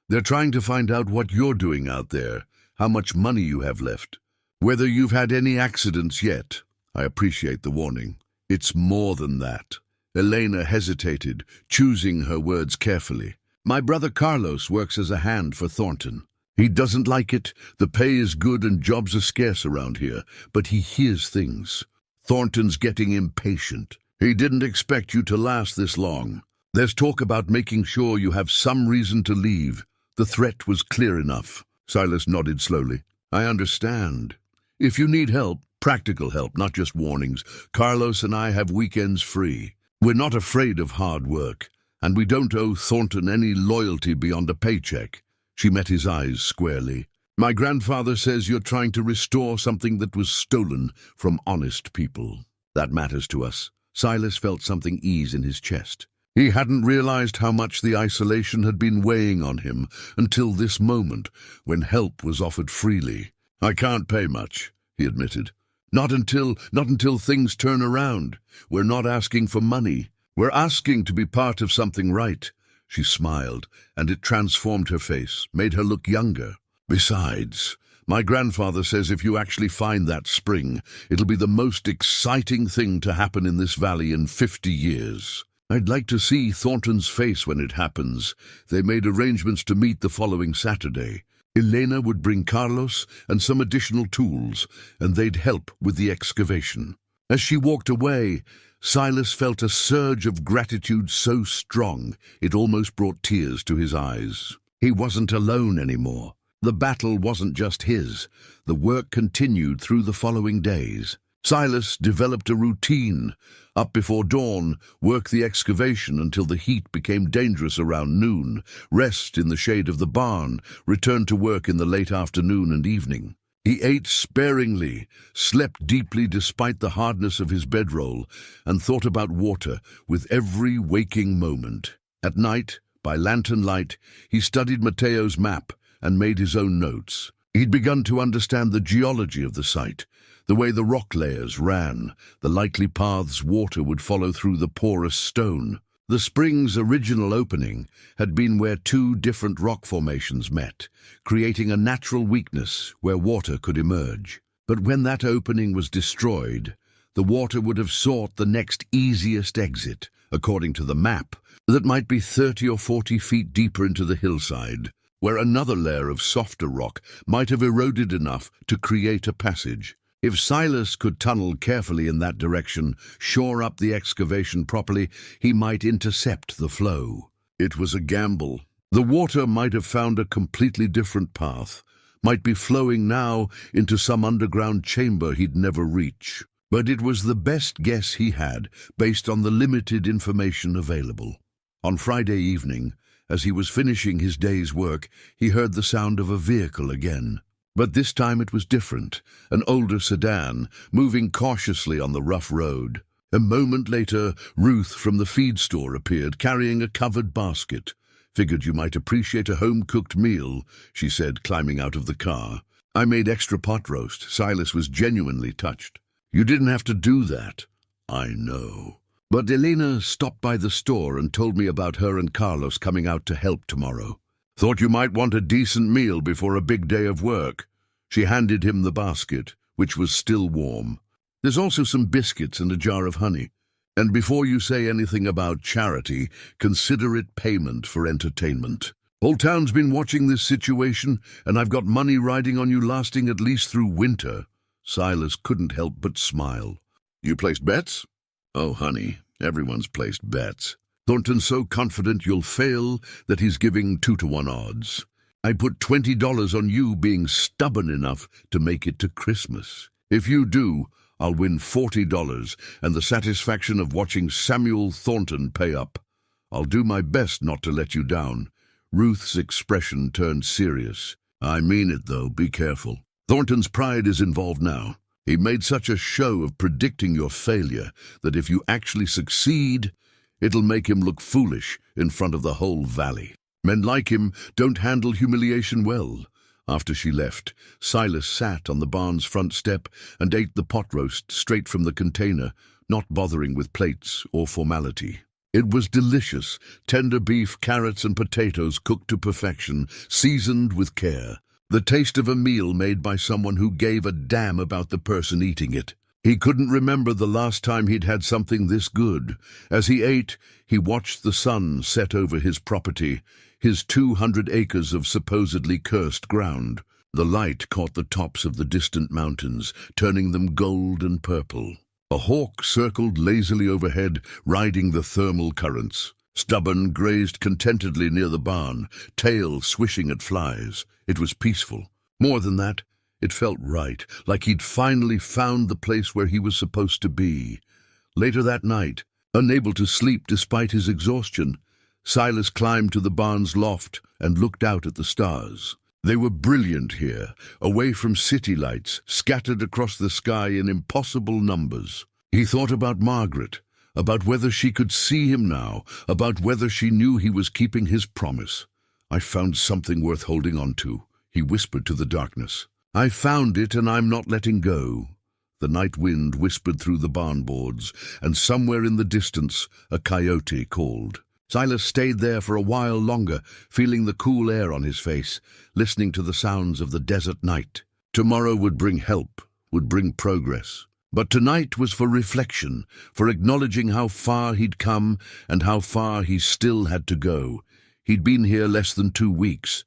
They're trying to find out what you're doing out there, how much money you have left, whether you've had any accidents yet." "I appreciate the warning. It's more than that." Elena hesitated, choosing her words carefully. "My brother Carlos works as a hand for Thornton. He doesn't like it. The pay is good and jobs are scarce around here, but he hears things. Thornton's getting impatient. He didn't expect you to last this long. There's talk about making sure you have some reason to leave. The threat was clear enough." Silas nodded slowly. "I understand. If you need help, practical help, not just warnings, Carlos and I have weekends free. We're not afraid of hard work, and we don't owe Thornton any loyalty beyond a paycheck." She met his eyes squarely. "My grandfather says you're trying to restore something that was stolen from honest people. That matters to us." Silas felt something ease in his chest. He hadn't realized how much the isolation had been weighing on him until this moment, when help was offered freely. "I can't pay much," he admitted. Not until things turn around. We're not asking for money. We're asking to be part of something right." She smiled, and it transformed her face, made her look younger. "Besides, My grandfather says if you actually find that spring, it'll be the most exciting thing to happen in this valley in 50 years. I'd like to see Thornton's face when it happens. They made arrangements to meet the following Saturday. Elena would bring Carlos and some additional tools, and they'd help with the excavation. As she walked away, Silas felt a surge of gratitude so strong it almost brought tears to his eyes. He wasn't alone anymore. The battle wasn't just his. The work continued through the following days. Silas developed a routine. Up before dawn, work the excavation until the heat became dangerous around noon, rest in the shade of the barn, return to work in the late afternoon and evening. He ate sparingly, slept deeply despite the hardness of his bedroll, and thought about water with every waking moment. At night, by lantern light, he studied Mateo's map and made his own notes. He'd begun to understand the geology of the site, the way the rock layers ran, the likely paths water would follow through the porous stone. The spring's original opening had been where two different rock formations met, creating a natural weakness where water could emerge. But when that opening was destroyed, the water would have sought the next easiest exit, according to the map, that might be 30 or 40 feet deeper into the hillside, where another layer of softer rock might have eroded enough to create a passage. If Silas could tunnel carefully in that direction, shore up the excavation properly, he might intercept the flow. It was a gamble. The water might have found a completely different path, might be flowing now into some underground chamber he'd never reach. But it was the best guess he had, based on the limited information available. On Friday evening, as he was finishing his day's work, he heard the sound of a vehicle again. But this time it was different, an older sedan, moving cautiously on the rough road. A moment later, Ruth from the feed store appeared, carrying a covered basket. "Figured you might appreciate a home-cooked meal," she said, climbing out of the car. "I made extra pot roast." Silas was genuinely touched. "You didn't have to do that." "I know. But Elena stopped by the store and told me about her and Carlos coming out to help tomorrow. Thought you might want a decent meal before a big day of work." She handed him the basket, which was still warm. "There's also some biscuits and a jar of honey. And before you say anything about charity, consider it payment for entertainment. Whole town's been watching this situation, and I've got money riding on you lasting at least through winter." Silas couldn't help but smile. "You placed bets?" "Oh, honey, everyone's placed bets. Thornton's so confident you'll fail that he's giving 2-to-1 odds. I put $20 on you being stubborn enough to make it to Christmas. If you do, I'll win $40 and the satisfaction of watching Samuel Thornton pay up. I'll do my best not to let you down." Ruth's expression turned serious. "I mean it, though. Be careful. Thornton's pride is involved now. He made such a show of predicting your failure that if you actually succeed, it'll make him look foolish in front of the whole valley. Men like him don't handle humiliation well." After she left, Silas sat on the barn's front step and ate the pot roast straight from the container, not bothering with plates or formality. It was delicious, tender beef, carrots and potatoes cooked to perfection, seasoned with care. The taste of a meal made by someone who gave a damn about the person eating it. He couldn't remember the last time he'd had something this good. As he ate, he watched the sun set over his property, his 200 acres of supposedly cursed ground. The light caught the tops of the distant mountains, turning them gold and purple. A hawk circled lazily overhead, riding the thermal currents. Stubborn grazed contentedly near the barn, tail swishing at flies. It was peaceful. More than that, it felt right, like he'd finally found the place where he was supposed to be. Later that night, unable to sleep despite his exhaustion, Silas climbed to the barn's loft and looked out at the stars. They were brilliant here, away from city lights, scattered across the sky in impossible numbers. He thought about Margaret, about whether she could see him now, about whether she knew he was keeping his promise. "I found something worth holding on to," he whispered to the darkness. "I found it, and I'm not letting go." The night wind whispered through the barn boards, and somewhere in the distance a coyote called. Silas stayed there for a while longer, feeling the cool air on his face, listening to the sounds of the desert night. Tomorrow would bring help, would bring progress. But tonight was for reflection, for acknowledging how far he'd come and how far he still had to go. He'd been here less than 2 weeks,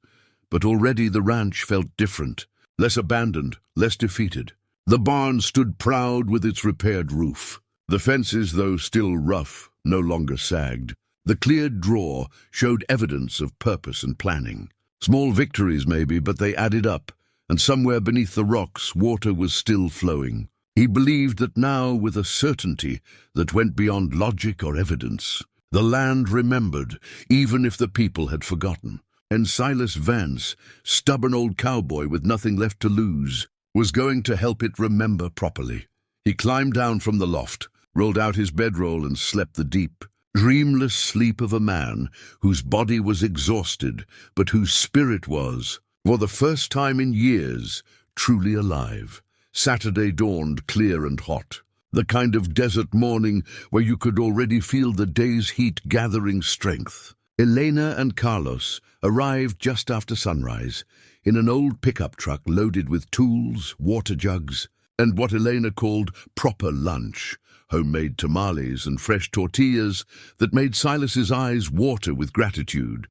but already the ranch felt different, less abandoned, less defeated. The barn stood proud with its repaired roof. The fences, though still rough, no longer sagged. The cleared draw showed evidence of purpose and planning. Small victories maybe, but they added up, and somewhere beneath the rocks water was still flowing. He believed that now, with a certainty that went beyond logic or evidence, the land remembered, even if the people had forgotten. And Silas Vance, stubborn old cowboy with nothing left to lose, was going to help it remember properly. He climbed down from the loft, rolled out his bedroll and slept the deep, dreamless sleep of a man whose body was exhausted, but whose spirit was, for the first time in years, truly alive. Saturday dawned clear and hot, the kind of desert morning where you could already feel the day's heat gathering strength. Elena and Carlos arrived just after sunrise in an old pickup truck loaded with tools, water jugs, and what Elena called proper lunch, homemade tamales and fresh tortillas that made Silas's eyes water with gratitude.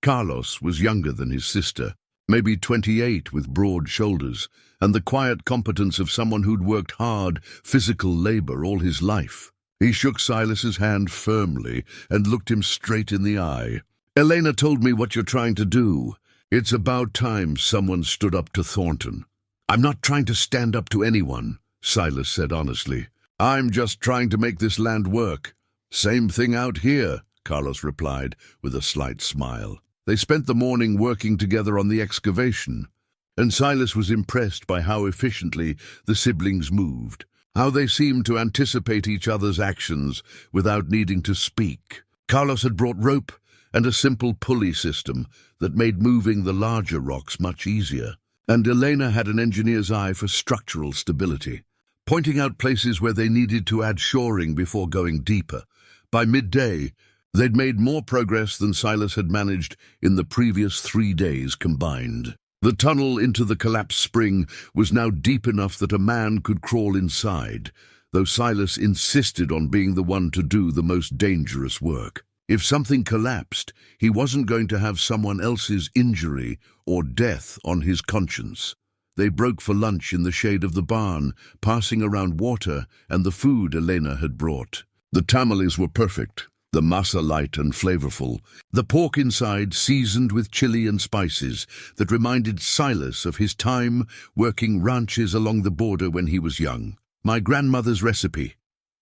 Carlos was younger than his sister, maybe 28, with broad shoulders and the quiet competence of someone who'd worked hard, physical labor all his life. He shook Silas's hand firmly and looked him straight in the eye. "Elena told me what you're trying to do. It's about time someone stood up to Thornton." "I'm not trying to stand up to anyone," Silas said honestly. "I'm just trying to make this land work." "Same thing out here," Carlos replied with a slight smile. They spent the morning working together on the excavation, and Silas was impressed by how efficiently the siblings moved, how they seemed to anticipate each other's actions without needing to speak. Carlos had brought rope and a simple pulley system that made moving the larger rocks much easier, and Elena had an engineer's eye for structural stability, pointing out places where they needed to add shoring before going deeper. By midday, they'd made more progress than Silas had managed in the previous 3 days combined. The tunnel into the collapsed spring was now deep enough that a man could crawl inside, though Silas insisted on being the one to do the most dangerous work. If something collapsed, he wasn't going to have someone else's injury or death on his conscience. They broke for lunch in the shade of the barn, passing around water and the food Elena had brought. The tamales were perfect, the masa light and flavorful, the pork inside seasoned with chili and spices that reminded Silas of his time working ranches along the border when he was young. "My grandmother's recipe,"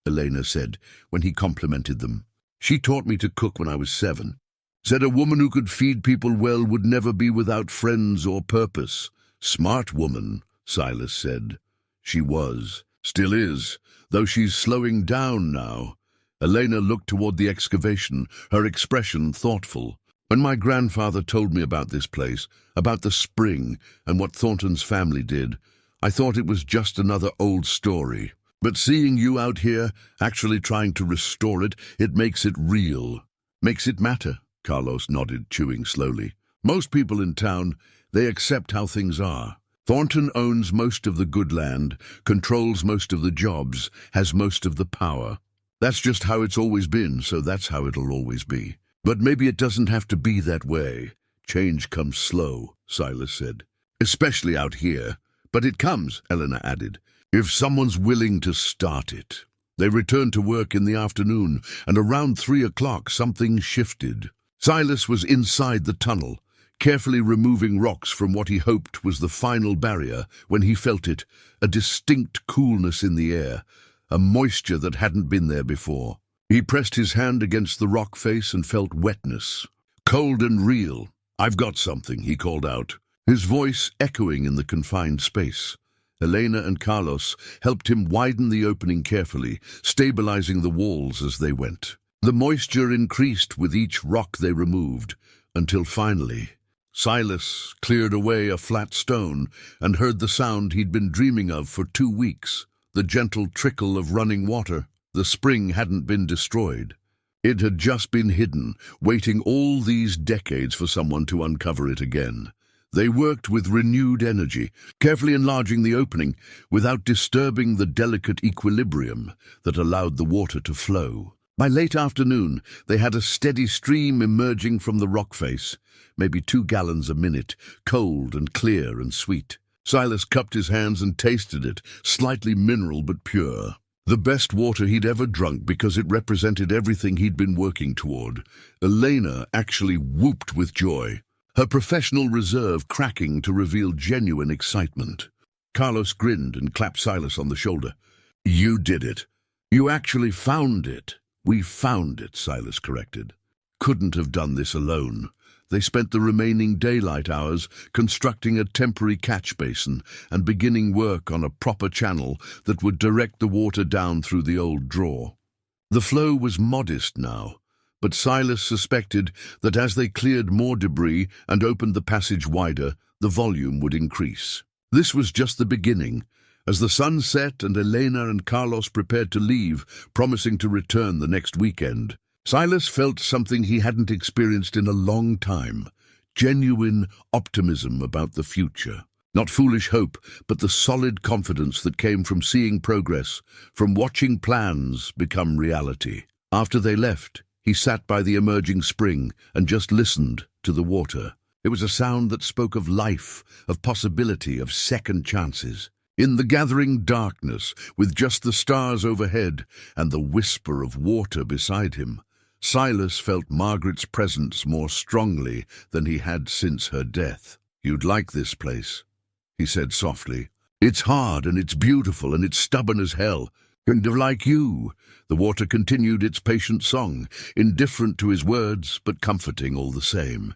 Elena said when he complimented them. "She taught me to cook when I was 7. Said a woman who could feed people well would never be without friends or purpose." "Smart woman," Silas said. "She was, still is, though she's slowing down now." Elena looked toward the excavation, her expression thoughtful. "When my grandfather told me about this place, about the spring and what Thornton's family did, I thought it was just another old story. But seeing you out here, actually trying to restore it, it makes it real. Makes it matter." Carlos nodded, chewing slowly. "Most people in town, they accept how things are. Thornton owns most of the good land, controls most of the jobs, has most of the power. That's just how it's always been, so that's how it'll always be. But maybe it doesn't have to be that way. Change comes slow," Silas said. "Especially out here. But it comes," Elena added, "if someone's willing to start it." They returned to work in the afternoon, and around 3 o'clock something shifted. Silas was inside the tunnel, carefully removing rocks from what he hoped was the final barrier, when he felt it, a distinct coolness in the air, a moisture that hadn't been there before. He pressed his hand against the rock face and felt wetness. Cold and real. "I've got something," he called out, his voice echoing in the confined space. Elena and Carlos helped him widen the opening carefully, stabilizing the walls as they went. The moisture increased with each rock they removed, until finally, Silas cleared away a flat stone and heard the sound he'd been dreaming of for 2 weeks. The gentle trickle of running water. The spring hadn't been destroyed. It had just been hidden, waiting all these decades for someone to uncover it again. They worked with renewed energy, carefully enlarging the opening without disturbing the delicate equilibrium that allowed the water to flow. By late afternoon, they had a steady stream emerging from the rock face, maybe 2 gallons a minute, cold and clear and sweet. Silas cupped his hands and tasted it, slightly mineral but pure. The best water he'd ever drunk because it represented everything he'd been working toward. Elena actually whooped with joy, her professional reserve cracking to reveal genuine excitement. Carlos grinned and clapped Silas on the shoulder. "You did it. You actually found it." "We found it," Silas corrected. "Couldn't have done this alone." They spent the remaining daylight hours constructing a temporary catch basin and beginning work on a proper channel that would direct the water down through the old draw. The flow was modest now, but Silas suspected that as they cleared more debris and opened the passage wider, the volume would increase. This was just the beginning. As the sun set and Elena and Carlos prepared to leave, promising to return the next weekend, Silas felt something he hadn't experienced in a long time, genuine optimism about the future. Not foolish hope, but the solid confidence that came from seeing progress, from watching plans become reality. After they left, he sat by the emerging spring and just listened to the water. It was a sound that spoke of life, of possibility, of second chances. In the gathering darkness, with just the stars overhead and the whisper of water beside him, Silas felt Margaret's presence more strongly than he had since her death. "You'd like this place," he said softly. "It's hard and it's beautiful and it's stubborn as hell. Kind of like you." The water continued its patient song, indifferent to his words but comforting all the same.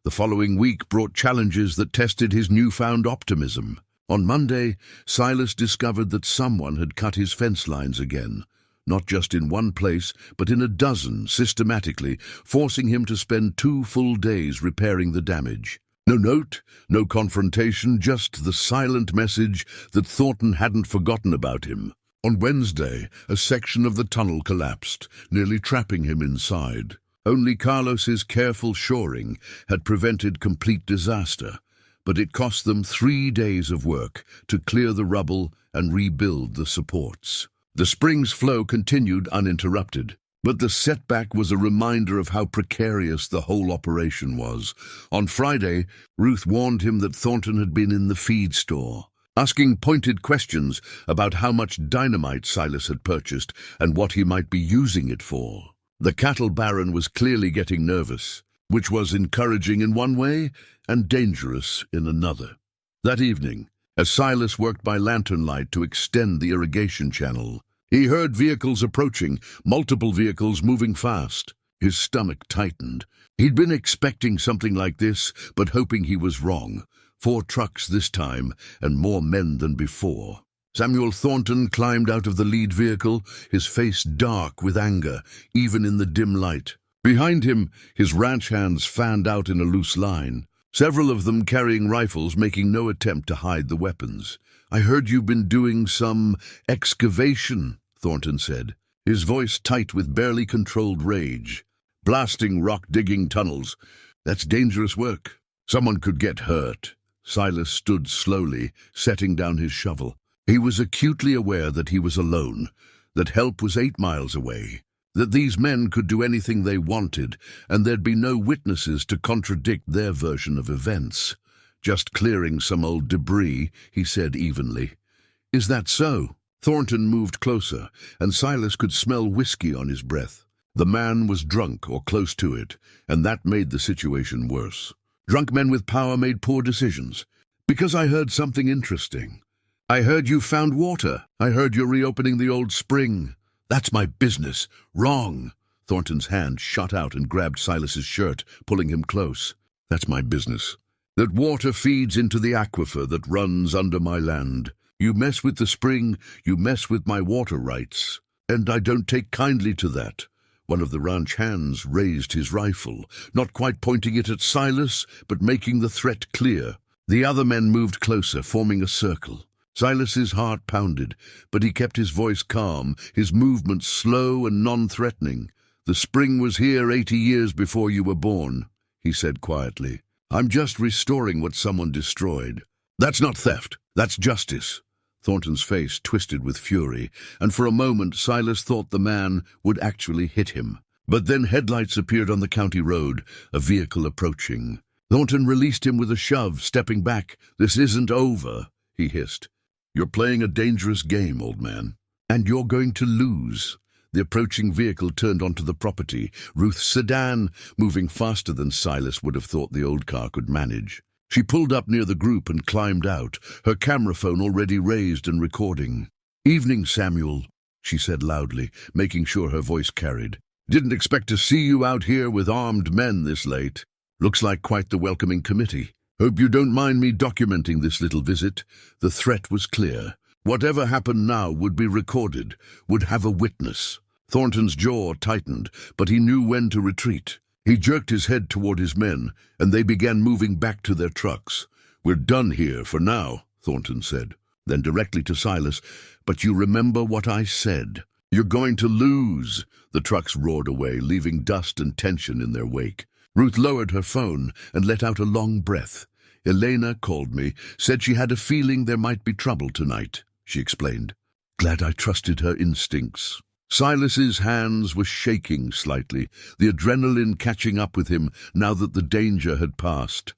The following week brought challenges that tested his newfound optimism. On Monday, Silas discovered that someone had cut his fence lines again. Not just in one place, but in a dozen, systematically, forcing him to spend 2 full days repairing the damage. No note, no confrontation, just the silent message that Thornton hadn't forgotten about him. On Wednesday, a section of the tunnel collapsed, nearly trapping him inside. Only Carlos's careful shoring had prevented complete disaster, but it cost them 3 days of work to clear the rubble and rebuild the supports. The spring's flow continued uninterrupted, but the setback was a reminder of how precarious the whole operation was. On Friday, Ruth warned him that Thornton had been in the feed store, asking pointed questions about how much dynamite Silas had purchased and what he might be using it for. The cattle baron was clearly getting nervous, which was encouraging in one way and dangerous in another. That evening, as Silas worked by lantern light to extend the irrigation channel, he heard vehicles approaching, multiple vehicles moving fast. His stomach tightened. He'd been expecting something like this, but hoping he was wrong. 4 trucks this time, and more men than before. Samuel Thornton climbed out of the lead vehicle, his face dark with anger, even in the dim light. Behind him, his ranch hands fanned out in a loose line, several of them carrying rifles, making no attempt to hide the weapons. "I heard you've been doing some excavation," Thornton said, his voice tight with barely controlled rage. "Blasting rock-digging tunnels. That's dangerous work. Someone could get hurt." Silas stood slowly, setting down his shovel. He was acutely aware that he was alone, that help was 8 miles away, that these men could do anything they wanted, and there'd be no witnesses to contradict their version of events. "Just clearing some old debris," he said evenly. "Is that so?" Thornton moved closer, and Silas could smell whiskey on his breath. The man was drunk or close to it, and that made the situation worse. Drunk men with power made poor decisions. "Because I heard something interesting. I heard you found water. I heard you're reopening the old spring." "That's my business." "Wrong." Thornton's hand shot out and grabbed Silas's shirt, pulling him close. "That's my business. That water feeds into the aquifer that runs under my land. You mess with the spring, you mess with my water rights. And I don't take kindly to that." One of the ranch hands raised his rifle, not quite pointing it at Silas, but making the threat clear. The other men moved closer, forming a circle. Silas's heart pounded, but he kept his voice calm, his movements slow and non-threatening. "The spring was here 80 years before you were born," he said quietly. I'm just restoring what someone destroyed. That's not theft. That's justice. Thornton's face twisted with fury, and for a moment Silas thought the man would actually hit him. But then headlights appeared on the county road, a vehicle approaching. Thornton released him with a shove, stepping back. "This isn't over," he hissed. "You're playing a dangerous game, old man. And you're going to lose." The approaching vehicle turned onto the property, Ruth's sedan, moving faster than Silas would have thought the old car could manage. She pulled up near the group and climbed out, her camera phone already raised and recording. "Evening, Samuel," she said loudly, making sure her voice carried. "Didn't expect to see you out here with armed men this late. Looks like quite the welcoming committee. Hope you don't mind me documenting this little visit." The threat was clear. Whatever happened now would be recorded, would have a witness. Thornton's jaw tightened, but he knew when to retreat. He jerked his head toward his men, and they began moving back to their trucks. "We're done here for now," Thornton said. Then directly to Silas, "But you remember what I said. You're going to lose." The trucks roared away, leaving dust and tension in their wake. Ruth lowered her phone and let out a long breath. "Elena called me, said she had a feeling there might be trouble tonight," she explained. "Glad I trusted her instincts." Silas's hands were shaking slightly, the adrenaline catching up with him now that the danger had passed.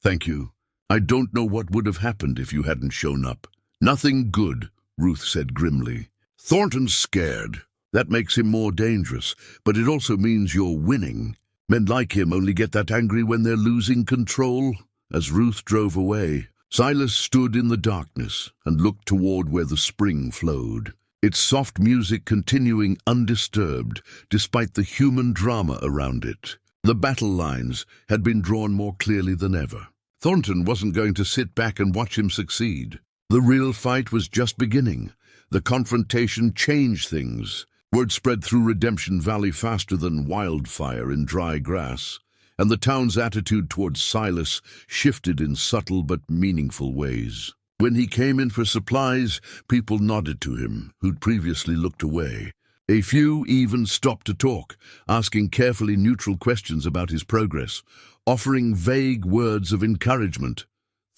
"Thank you. I don't know what would have happened if you hadn't shown up." "Nothing good," Ruth said grimly. "Thornton's scared. That makes him more dangerous, but it also means you're winning. Men like him only get that angry when they're losing control." As Ruth drove away, Silas stood in the darkness and looked toward where the spring flowed, its soft music continuing undisturbed despite the human drama around it. The battle lines had been drawn more clearly than ever. Thornton wasn't going to sit back and watch him succeed. The real fight was just beginning. The confrontation changed things. Word spread through Redemption Valley faster than wildfire in dry grass, and the town's attitude towards Silas shifted in subtle but meaningful ways. When he came in for supplies, people nodded to him, who'd previously looked away. A few even stopped to talk, asking carefully neutral questions about his progress, offering vague words of encouragement.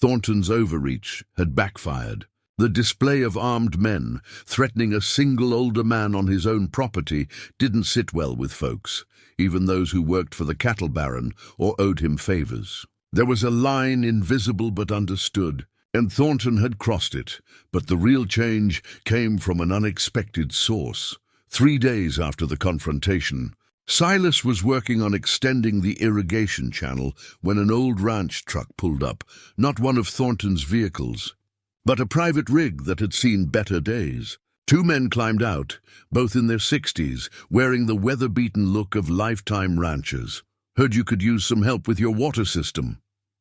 Thornton's overreach had backfired. The display of armed men, threatening a single older man on his own property, didn't sit well with folks, even those who worked for the cattle baron or owed him favors. There was a line invisible but understood, and Thornton had crossed it, but the real change came from an unexpected source. 3 days after the confrontation, Silas was working on extending the irrigation channel when an old ranch truck pulled up, not one of Thornton's vehicles, but a private rig that had seen better days. 2 men climbed out, both in their 60s, wearing the weather-beaten look of lifetime ranchers. "Heard you could use some help with your water system,"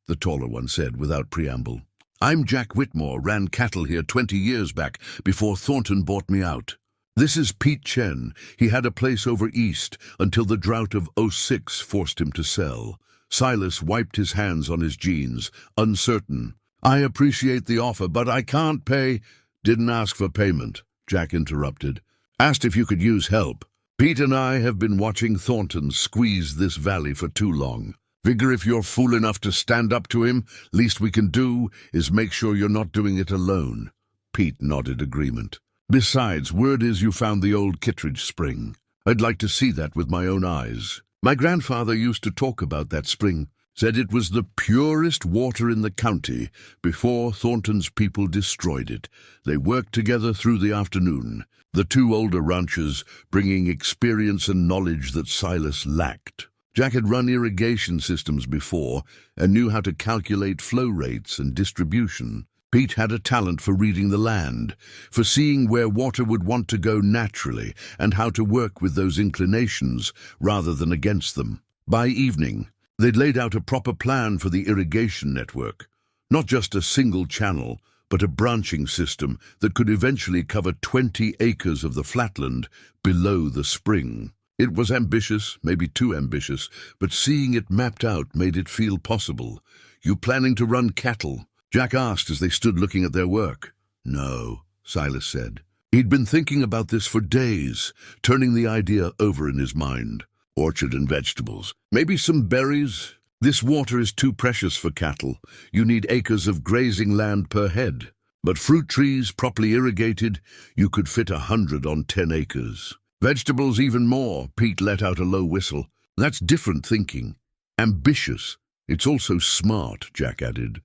the taller one said without preamble. "I'm Jack Whitmore, ran cattle here 20 years back before Thornton bought me out. This is Pete Chen. He had a place over east until the drought of '06 forced him to sell." Silas wiped his hands on his jeans, uncertain. "I appreciate the offer, but I can't pay." "Didn't ask for payment," Jack interrupted. "Asked if you could use help. Pete and I have been watching Thornton squeeze this valley for too long. Figure if you're fool enough to stand up to him, least we can do is make sure you're not doing it alone." Pete nodded agreement. "Besides, word is you found the old Kittredge spring. I'd like to see that with my own eyes. My grandfather used to talk about that spring, said it was the purest water in the county before Thornton's people destroyed it. They worked together through the afternoon, the 2 older ranchers bringing experience and knowledge that Silas lacked. Jack had run irrigation systems before and knew how to calculate flow rates and distribution. Pete had a talent for reading the land, for seeing where water would want to go naturally and how to work with those inclinations rather than against them. By evening, they'd laid out a proper plan for the irrigation network, not just a single channel, but a branching system that could eventually cover 20 acres of the flatland below the spring. It was ambitious, maybe too ambitious, but seeing it mapped out made it feel possible. "You planning to run cattle?" Jack asked as they stood looking at their work. "No," Silas said. He'd been thinking about this for days, turning the idea over in his mind. "Orchard and vegetables. Maybe some berries." This water is too precious for cattle. You need acres of grazing land per head. But fruit trees, properly irrigated, you could fit 100 on 10 acres. Vegetables even more. Pete let out a low whistle. That's different thinking. Ambitious. It's also smart, Jack added.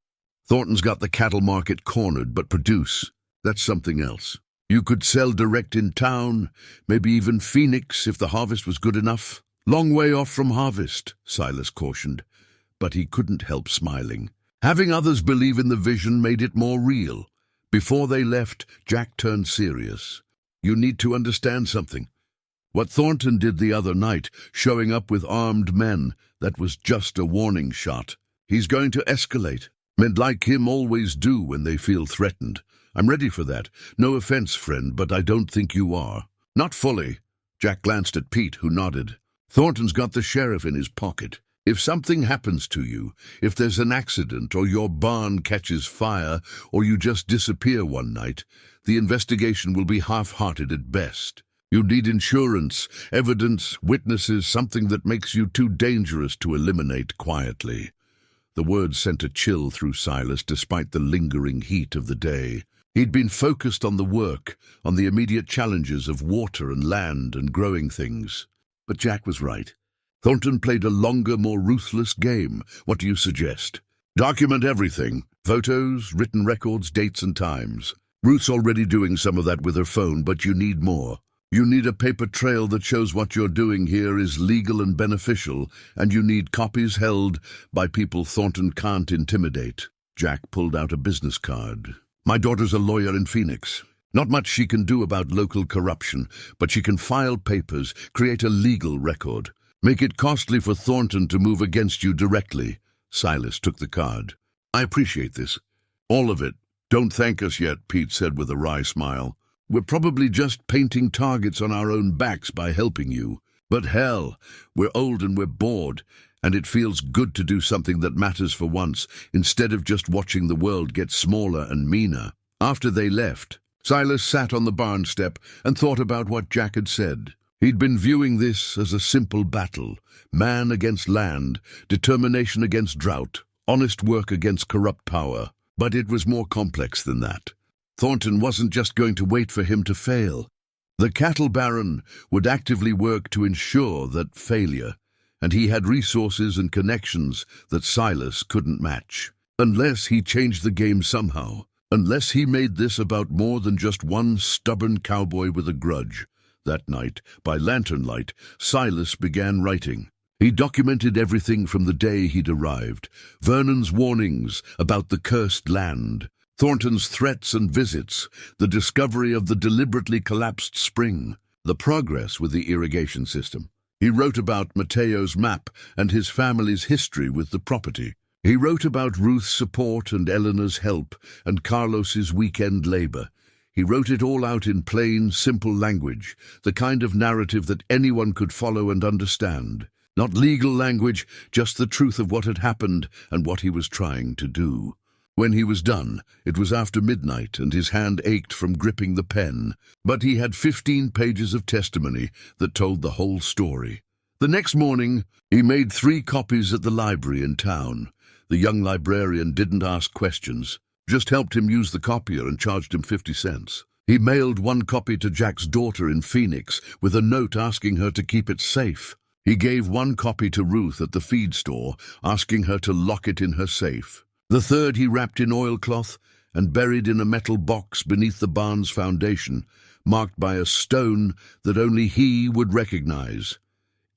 Thornton's got the cattle market cornered, but produce, that's something else. You could sell direct in town, maybe even Phoenix if the harvest was good enough. Long way off from harvest, Silas cautioned, but he couldn't help smiling. Having others believe in the vision made it more real. Before they left, Jack turned serious. You need to understand something. What Thornton did the other night, showing up with armed men, that was just a warning shot. He's going to escalate. Men like him always do when they feel threatened. I'm ready for that. No offense, friend, but I don't think you are. Not fully. Jack glanced at Pete, who nodded. Thornton's got the sheriff in his pocket. If something happens to you, if there's an accident or your barn catches fire or you just disappear one night, the investigation will be half-hearted at best. You need insurance, evidence, witnesses, something that makes you too dangerous to eliminate quietly. The words sent a chill through Silas despite the lingering heat of the day. He'd been focused on the work, on the immediate challenges of water and land and growing things. But Jack was right. Thornton played a longer, more ruthless game. What do you suggest? Document everything. Photos, written records, dates and times. Ruth's already doing some of that with her phone, but you need more. You need a paper trail that shows what you're doing here is legal and beneficial, and you need copies held by people Thornton can't intimidate. Jack pulled out a business card. My daughter's a lawyer in Phoenix. Not much she can do about local corruption, but she can file papers, create a legal record. Make it costly for Thornton to move against you directly. Silas took the card. I appreciate this. All of it. Don't thank us yet, Pete said with a wry smile. We're probably just painting targets on our own backs by helping you. But hell, we're old and we're bored, and it feels good to do something that matters for once, instead of just watching the world get smaller and meaner. After they left, Silas sat on the barn step and thought about what Jack had said. He'd been viewing this as a simple battle, man against land, determination against drought, honest work against corrupt power. But it was more complex than that. Thornton wasn't just going to wait for him to fail. The cattle baron would actively work to ensure that failure, and he had resources and connections that Silas couldn't match. Unless he changed the game somehow, unless he made this about more than just one stubborn cowboy with a grudge. That night, by lantern light, Silas began writing. He documented everything from the day he'd arrived. Vernon's warnings about the cursed land, Thornton's threats and visits, the discovery of the deliberately collapsed spring, the progress with the irrigation system. He wrote about Mateo's map and his family's history with the property. He wrote about Ruth's support and Eleanor's help and Carlos's weekend labor. He wrote it all out in plain, simple language, the kind of narrative that anyone could follow and understand. Not legal language, just the truth of what had happened and what he was trying to do. When he was done, it was after midnight and his hand ached from gripping the pen, but he had 15 pages of testimony that told the whole story. The next morning, he made 3 copies at the library in town. The young librarian didn't ask questions, just helped him use the copier and charged him 50 cents. He mailed 1 copy to Jack's daughter in Phoenix with a note asking her to keep it safe. He gave 1 copy to Ruth at the feed store, asking her to lock it in her safe. The 3rd he wrapped in oilcloth and buried in a metal box beneath the barn's foundation, marked by a stone that only he would recognize.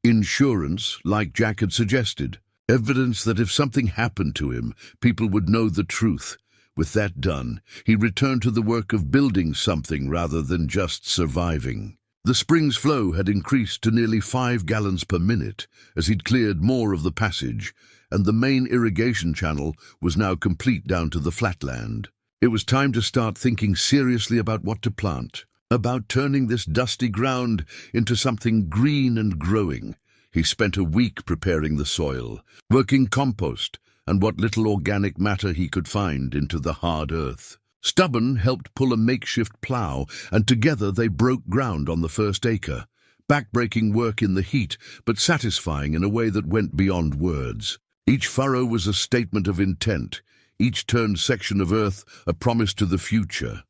Insurance, like Jack had suggested. Evidence that if something happened to him, people would know the truth. With that done, he returned to the work of building something rather than just surviving. The spring's flow had increased to nearly 5 gallons per minute as he'd cleared more of the passage, and the main irrigation channel was now complete down to the flatland. It was time to start thinking seriously about what to plant, about turning this dusty ground into something green and growing. He spent a week preparing the soil, working compost and what little organic matter he could find into the hard earth. Stubborn helped pull a makeshift plow, and together they broke ground on the first acre. Backbreaking work in the heat, but satisfying in a way that went beyond words. Each furrow was a statement of intent, each turned section of earth a promise to the future.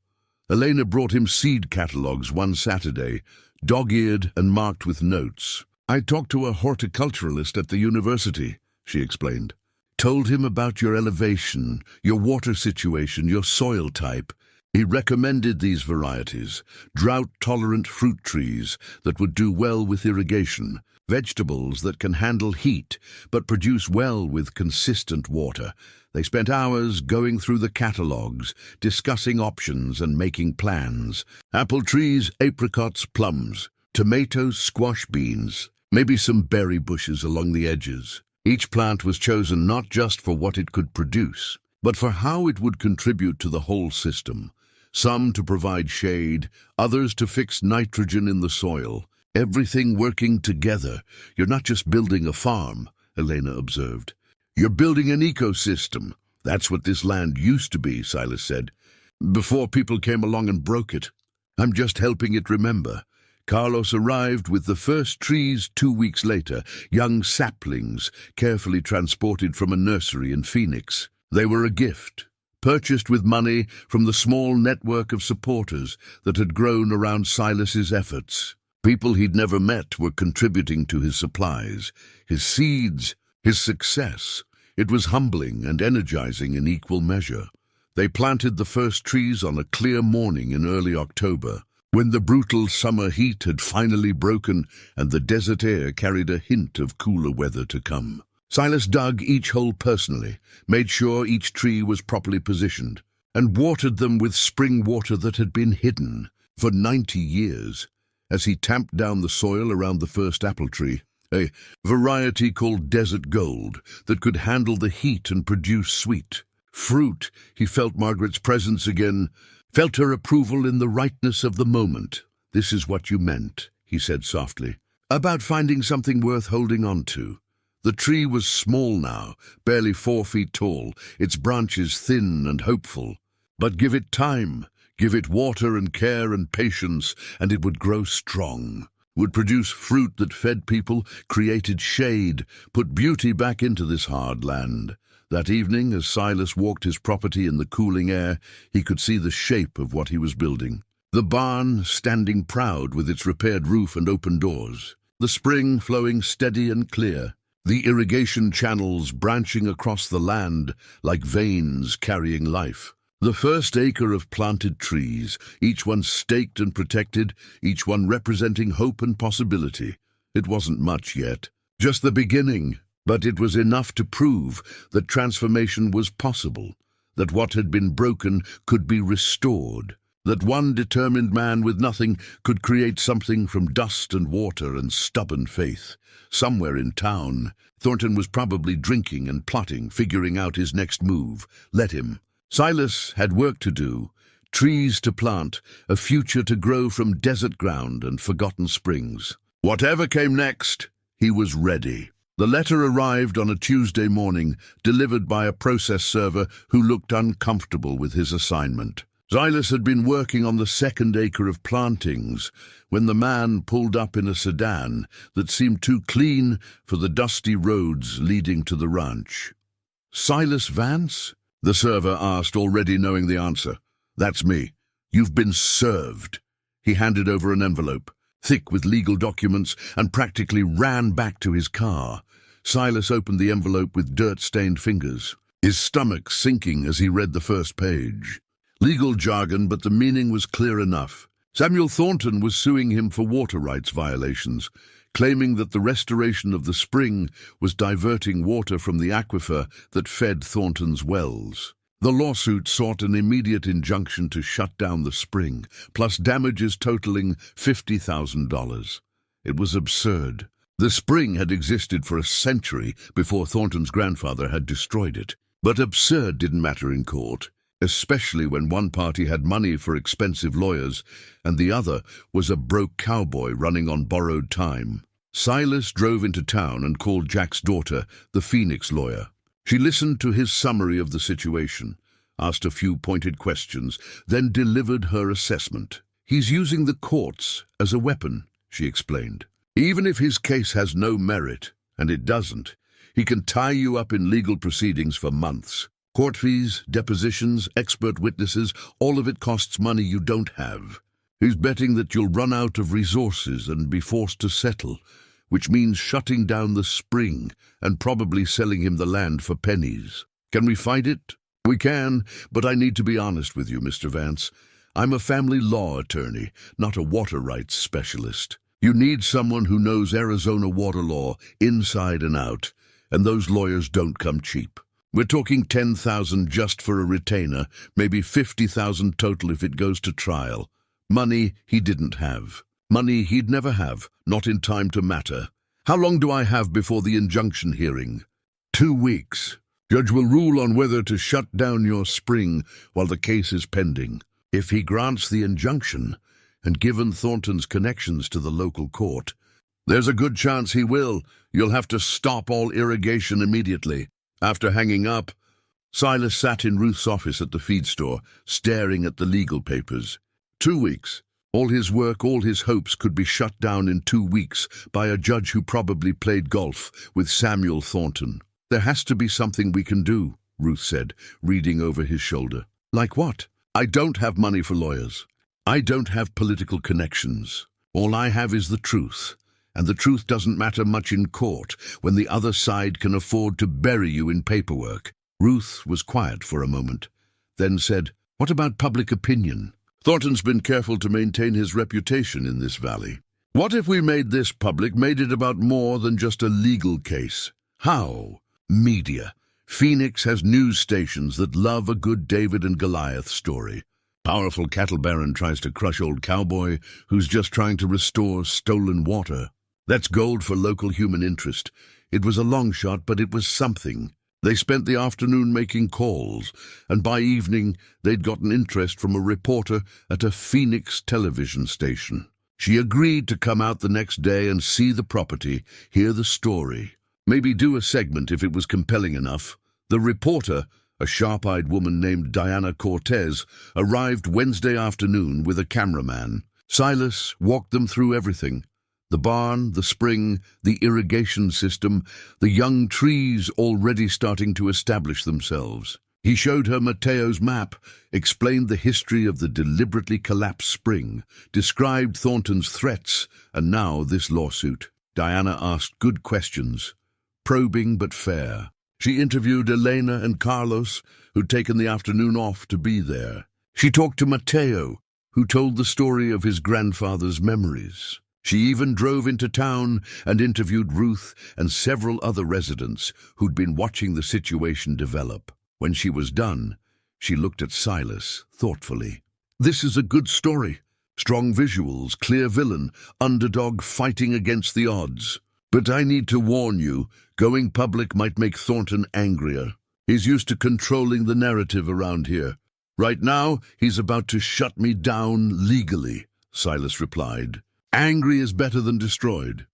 Elena brought him seed catalogues one Saturday, dog-eared and marked with notes. "I talked to a horticulturalist at the university," she explained. "Told him about your elevation, your water situation, your soil type. He recommended these varieties, drought-tolerant fruit trees that would do well with irrigation, vegetables that can handle heat but produce well with consistent water." They spent hours going through the catalogues, discussing options and making plans. Apple trees, apricots, plums, tomatoes, squash beans, maybe some berry bushes along the edges. Each plant was chosen not just for what it could produce, but for how it would contribute to the whole system. Some to provide shade, others to fix nitrogen in the soil. Everything working together. "You're not just building a farm," Elena observed. "You're building an ecosystem." "That's what this land used to be," Silas said, "before people came along and broke it. I'm just helping it remember." Carlos arrived with the first trees 2 weeks later, young saplings carefully transported from a nursery in Phoenix. They were a gift, purchased with money from the small network of supporters that had grown around Silas's efforts. People he'd never met were contributing to his supplies, his seeds, his success. It was humbling and energizing in equal measure. They planted the first trees on a clear morning in early October, when the brutal summer heat had finally broken and the desert air carried a hint of cooler weather to come. Silas dug each hole personally, made sure each tree was properly positioned, and watered them with spring water that had been hidden for 90 years. As he tamped down the soil around the first apple tree, a variety called Desert Gold that could handle the heat and produce sweet fruit, he felt Margaret's presence again, felt her approval in the rightness of the moment. "This is what you meant," he said softly, "about finding something worth holding on to." The tree was small now, barely 4 feet tall, its branches thin and hopeful. But give it time, give it water and care and patience, and it would grow strong, would produce fruit that fed people, created shade, put beauty back into this hard land. That evening, as Silas walked his property in the cooling air, he could see the shape of what he was building. The barn standing proud with its repaired roof and open doors. The spring flowing steady and clear. The irrigation channels branching across the land like veins carrying life. The first acre of planted trees, each one staked and protected, each one representing hope and possibility. It wasn't much yet, just the beginning, but it was enough to prove that transformation was possible, that what had been broken could be restored, that one determined man with nothing could create something from dust and water and stubborn faith. Somewhere in town, Thornton was probably drinking and plotting, figuring out his next move. Let him. Silas had work to do, trees to plant, a future to grow from desert ground and forgotten springs. Whatever came next, he was ready. The letter arrived on a Tuesday morning, delivered by a process server who looked uncomfortable with his assignment. Silas had been working on the second acre of plantings when the man pulled up in a sedan that seemed too clean for the dusty roads leading to the ranch. "Silas Vance?" the server asked, already knowing the answer. "That's me. You've been served." He handed over an envelope, thick with legal documents, and practically ran back to his car. Silas opened the envelope with dirt-stained fingers, his stomach sinking as he read the first page. Legal jargon, but the meaning was clear enough. Samuel Thornton was suing him for water rights violations, claiming that the restoration of the spring was diverting water from the aquifer that fed Thornton's wells. The lawsuit sought an immediate injunction to shut down the spring, plus damages totaling $50,000. It was absurd. The spring had existed for a century before Thornton's grandfather had destroyed it. But absurd didn't matter in court, especially when one party had money for expensive lawyers and the other was a broke cowboy running on borrowed time. Silas drove into town and called Jack's daughter, the Phoenix lawyer. She listened to his summary of the situation, asked a few pointed questions, then delivered her assessment. "He's using the courts as a weapon," she explained. "Even if his case has no merit, and it doesn't, He can tie you up in legal proceedings for months. Court fees, depositions, expert witnesses, all of it costs money you don't have. He's betting that you'll run out of resources and be forced to settle, which means shutting down the spring and probably selling him the land for pennies. Can we fight it? We can, but I need to be honest with you, Mr. Vance. I'm a family law attorney, not a water rights specialist. You need someone who knows Arizona water law inside and out, and those lawyers don't come cheap. We're talking $10,000 just for a retainer, maybe $50,000 total if it goes to trial. Money he didn't have. Money he'd never have, not in time to matter. How long do I have before the injunction hearing? 2 weeks. Judge will rule on whether to shut down your spring while the case is pending. If he grants the injunction, and given Thornton's connections to the local court, there's a good chance he will. You'll have to stop all irrigation immediately. After hanging up, Silas sat in Ruth's office at the feed store, staring at the legal papers. 2 weeks. All his work, all his hopes could be shut down in 2 weeks by a judge who probably played golf with Samuel Thornton. There has to be something we can do, Ruth said, reading over his shoulder. Like what? I don't have money for lawyers. I don't have political connections. All I have is the truth. And the truth doesn't matter much in court when the other side can afford to bury you in paperwork. Ruth was quiet for a moment, then said, "What about public opinion? Thornton's been careful to maintain his reputation in this valley. What if we made this public, made it about more than just a legal case? How? Media. Phoenix has news stations that love a good David and Goliath story. Powerful cattle baron tries to crush old Cowboy, who's just trying to restore stolen water. That's gold for local human interest. It was a long shot, but it was something. They spent the afternoon making calls, and by evening they'd gotten interest from a reporter at a Phoenix television station. She agreed to come out the next day and see the property, hear the story, maybe do a segment if it was compelling enough. The reporter, a sharp-eyed woman named Diana Cortez, arrived Wednesday afternoon with a cameraman. Silas walked them through everything. The barn, the spring, the irrigation system, the young trees already starting to establish themselves. He showed her Mateo's map, explained the history of the deliberately collapsed spring, described Thornton's threats, and now this lawsuit. Diana asked good questions, probing but fair. She interviewed Elena and Carlos, who'd taken the afternoon off to be there. She talked to Mateo, who told the story of his grandfather's memories. She even drove into town and interviewed Ruth and several other residents who'd been watching the situation develop. When she was done, she looked at Silas thoughtfully. This is a good story. Strong visuals, clear villain, underdog fighting against the odds. But I need to warn you, going public might make Thornton angrier. He's used to controlling the narrative around here. Right now, he's about to shut me down legally, Silas replied. Angry is better than destroyed.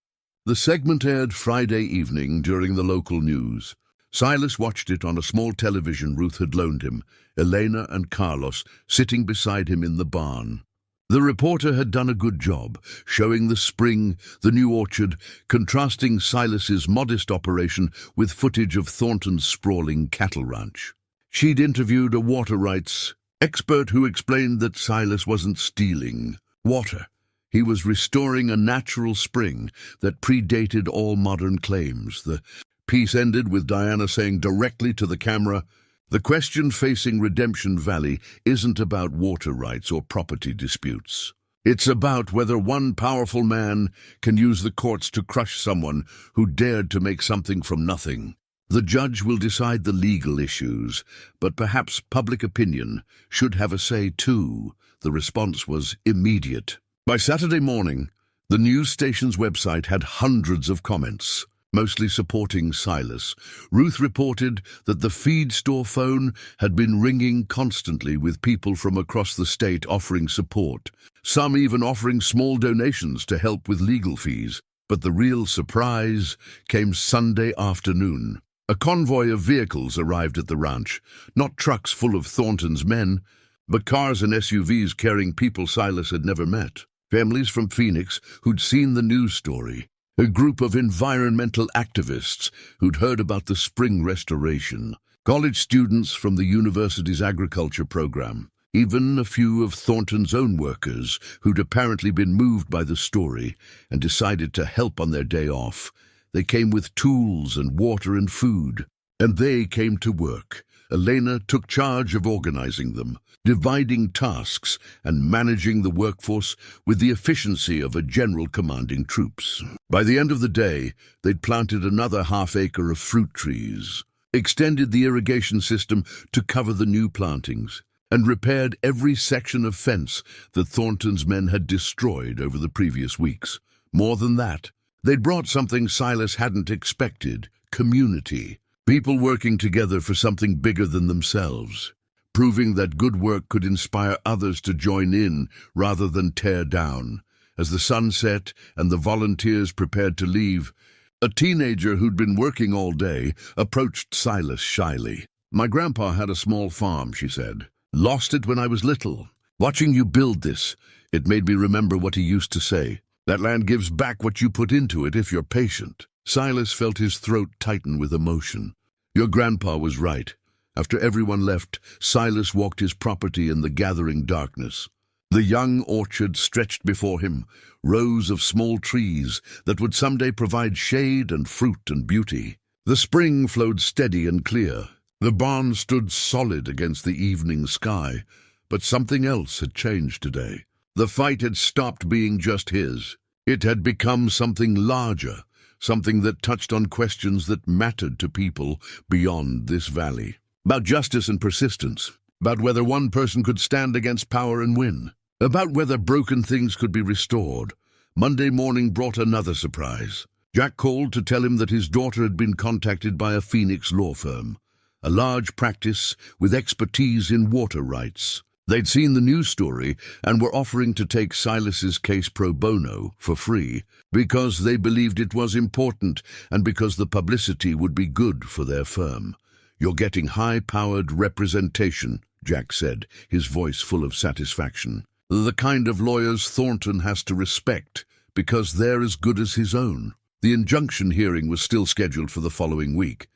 The segment aired Friday evening during the local news. Silas watched it on a small television Ruth had loaned him, Elena and Carlos sitting beside him in the barn. The reporter had done a good job, showing the spring, the new orchard, contrasting Silas's modest operation with footage of Thornton's sprawling cattle ranch. She'd interviewed a water rights expert who explained that Silas wasn't stealing water. He was restoring a natural spring that predated all modern claims. The piece ended with Diana saying directly to the camera, "The question facing Redemption Valley isn't about water rights or property disputes. It's about whether one powerful man can use the courts to crush someone who dared to make something from nothing. The judge will decide the legal issues, but perhaps public opinion should have a say too." The response was immediate. By Saturday morning, the news station's website had hundreds of comments, mostly supporting Silas. Ruth reported that the feed store phone had been ringing constantly with people from across the state offering support, some even offering small donations to help with legal fees. But the real surprise came Sunday afternoon. A convoy of vehicles arrived at the ranch, not trucks full of Thornton's men, but cars and SUVs carrying people Silas had never met. Families from Phoenix who'd seen the news story. a group of environmental activists who'd heard about the spring restoration, college students from the university's agriculture program, even a few of Thornton's own workers who'd apparently been moved by the story and decided to help on their day off. They came with tools and water and food, and they came to work. Elena took charge of organizing them, dividing tasks and managing the workforce with the efficiency of a general commanding troops. By the end of the day, they'd planted another half-acre of fruit trees, extended the irrigation system to cover the new plantings, and repaired every section of fence that Thornton's men had destroyed over the previous weeks. More than that, they'd brought something Silas hadn't expected: community. People working together for something bigger than themselves, proving that good work could inspire others to join in rather than tear down. As the sun set and the volunteers prepared to leave, a teenager who'd been working all day approached Silas shyly. "My grandpa had a small farm," she said. "Lost it when I was little. Watching you build this, it made me remember what he used to say. That land gives back what you put into it if you're patient." Silas felt his throat tighten with emotion. Your grandpa was right. After everyone left, Silas walked his property in the gathering darkness. The young orchard stretched before him, rows of small trees that would someday provide shade and fruit and beauty. The spring flowed steady and clear. The barn stood solid against the evening sky, but something else had changed today. The fight had stopped being just his. It had become something larger, something that touched on questions that mattered to people beyond this valley. About justice and persistence, about whether one person could stand against power and win, about whether broken things could be restored. Monday morning brought another surprise. Jack called to tell him that his daughter had been contacted by a Phoenix law firm, a large practice with expertise in water rights. They'd seen the news story and were offering to take Silas's case pro bono for free because they believed it was important and because the publicity would be good for their firm. "You're getting high-powered representation," Jack said, his voice full of satisfaction. "The kind of lawyers Thornton has to respect because they're as good as his own." The injunction hearing was still scheduled for the following week,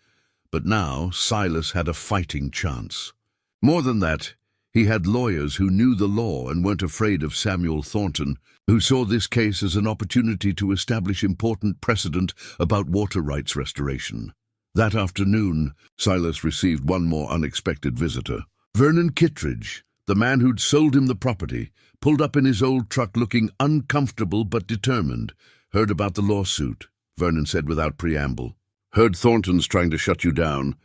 but now Silas had a fighting chance. More than that, he had lawyers who knew the law and weren't afraid of Samuel Thornton, who saw this case as an opportunity to establish important precedent about water rights restoration. That afternoon, Silas received one more unexpected visitor. Vernon Kittredge, the man who'd sold him the property, pulled up in his old truck looking uncomfortable but determined. "Heard about the lawsuit," Vernon said without preamble. "Heard Thornton's trying to shut you down.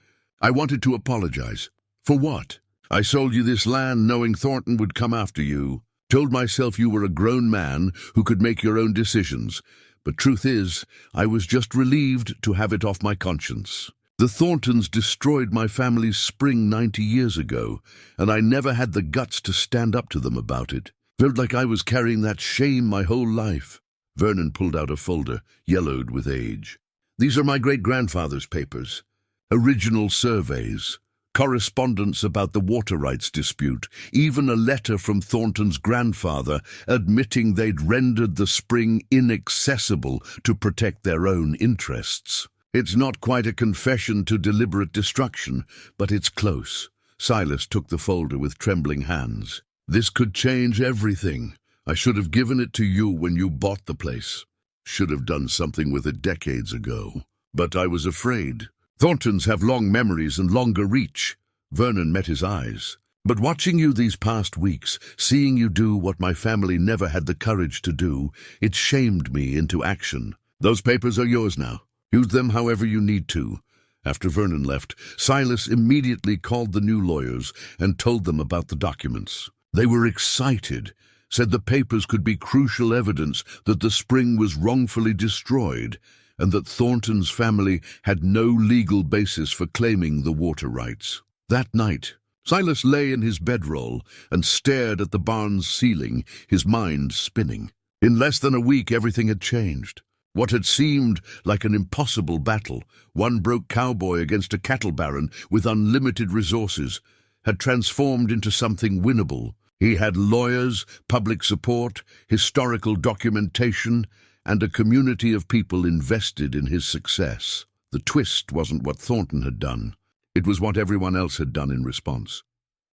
I wanted to apologize." "For what?" "I sold you this land knowing Thornton would come after you. Told myself you were a grown man who could make your own decisions. But truth is, I was just relieved to have it off my conscience. The Thorntons destroyed my family's spring 90 years ago, and I never had the guts to stand up to them about it. Felt like I was carrying that shame my whole life." Vernon pulled out a folder, yellowed with age. "These are my great-grandfather's papers. Original surveys. Correspondence about the water rights dispute, even a letter from Thornton's grandfather admitting they'd rendered the spring inaccessible to protect their own interests. It's not quite a confession to deliberate destruction, but it's close." Silas took the folder with trembling hands. "This could change everything. I should have given it to you when you bought the place. Should have done something with it decades ago. But I was afraid. Thorntons have long memories and longer reach." Vernon met his eyes. "But watching you these past weeks, seeing you do what my family never had the courage to do, it shamed me into action. Those papers are yours now. Use them however you need to." After Vernon left, Silas immediately called the new lawyers and told them about the documents. They were excited, said the papers could be crucial evidence that the spring was wrongfully destroyed, and that Thornton's family had no legal basis for claiming the water rights. That night, Silas lay in his bedroll and stared at the barn's ceiling, his mind spinning. In less than a week, everything had changed. What had seemed like an impossible battle, one broke cowboy against a cattle baron with unlimited resources, had transformed into something winnable. He had lawyers, public support, historical documentation, and a community of people invested in his success. The twist wasn't what Thornton had done. It was what everyone else had done in response.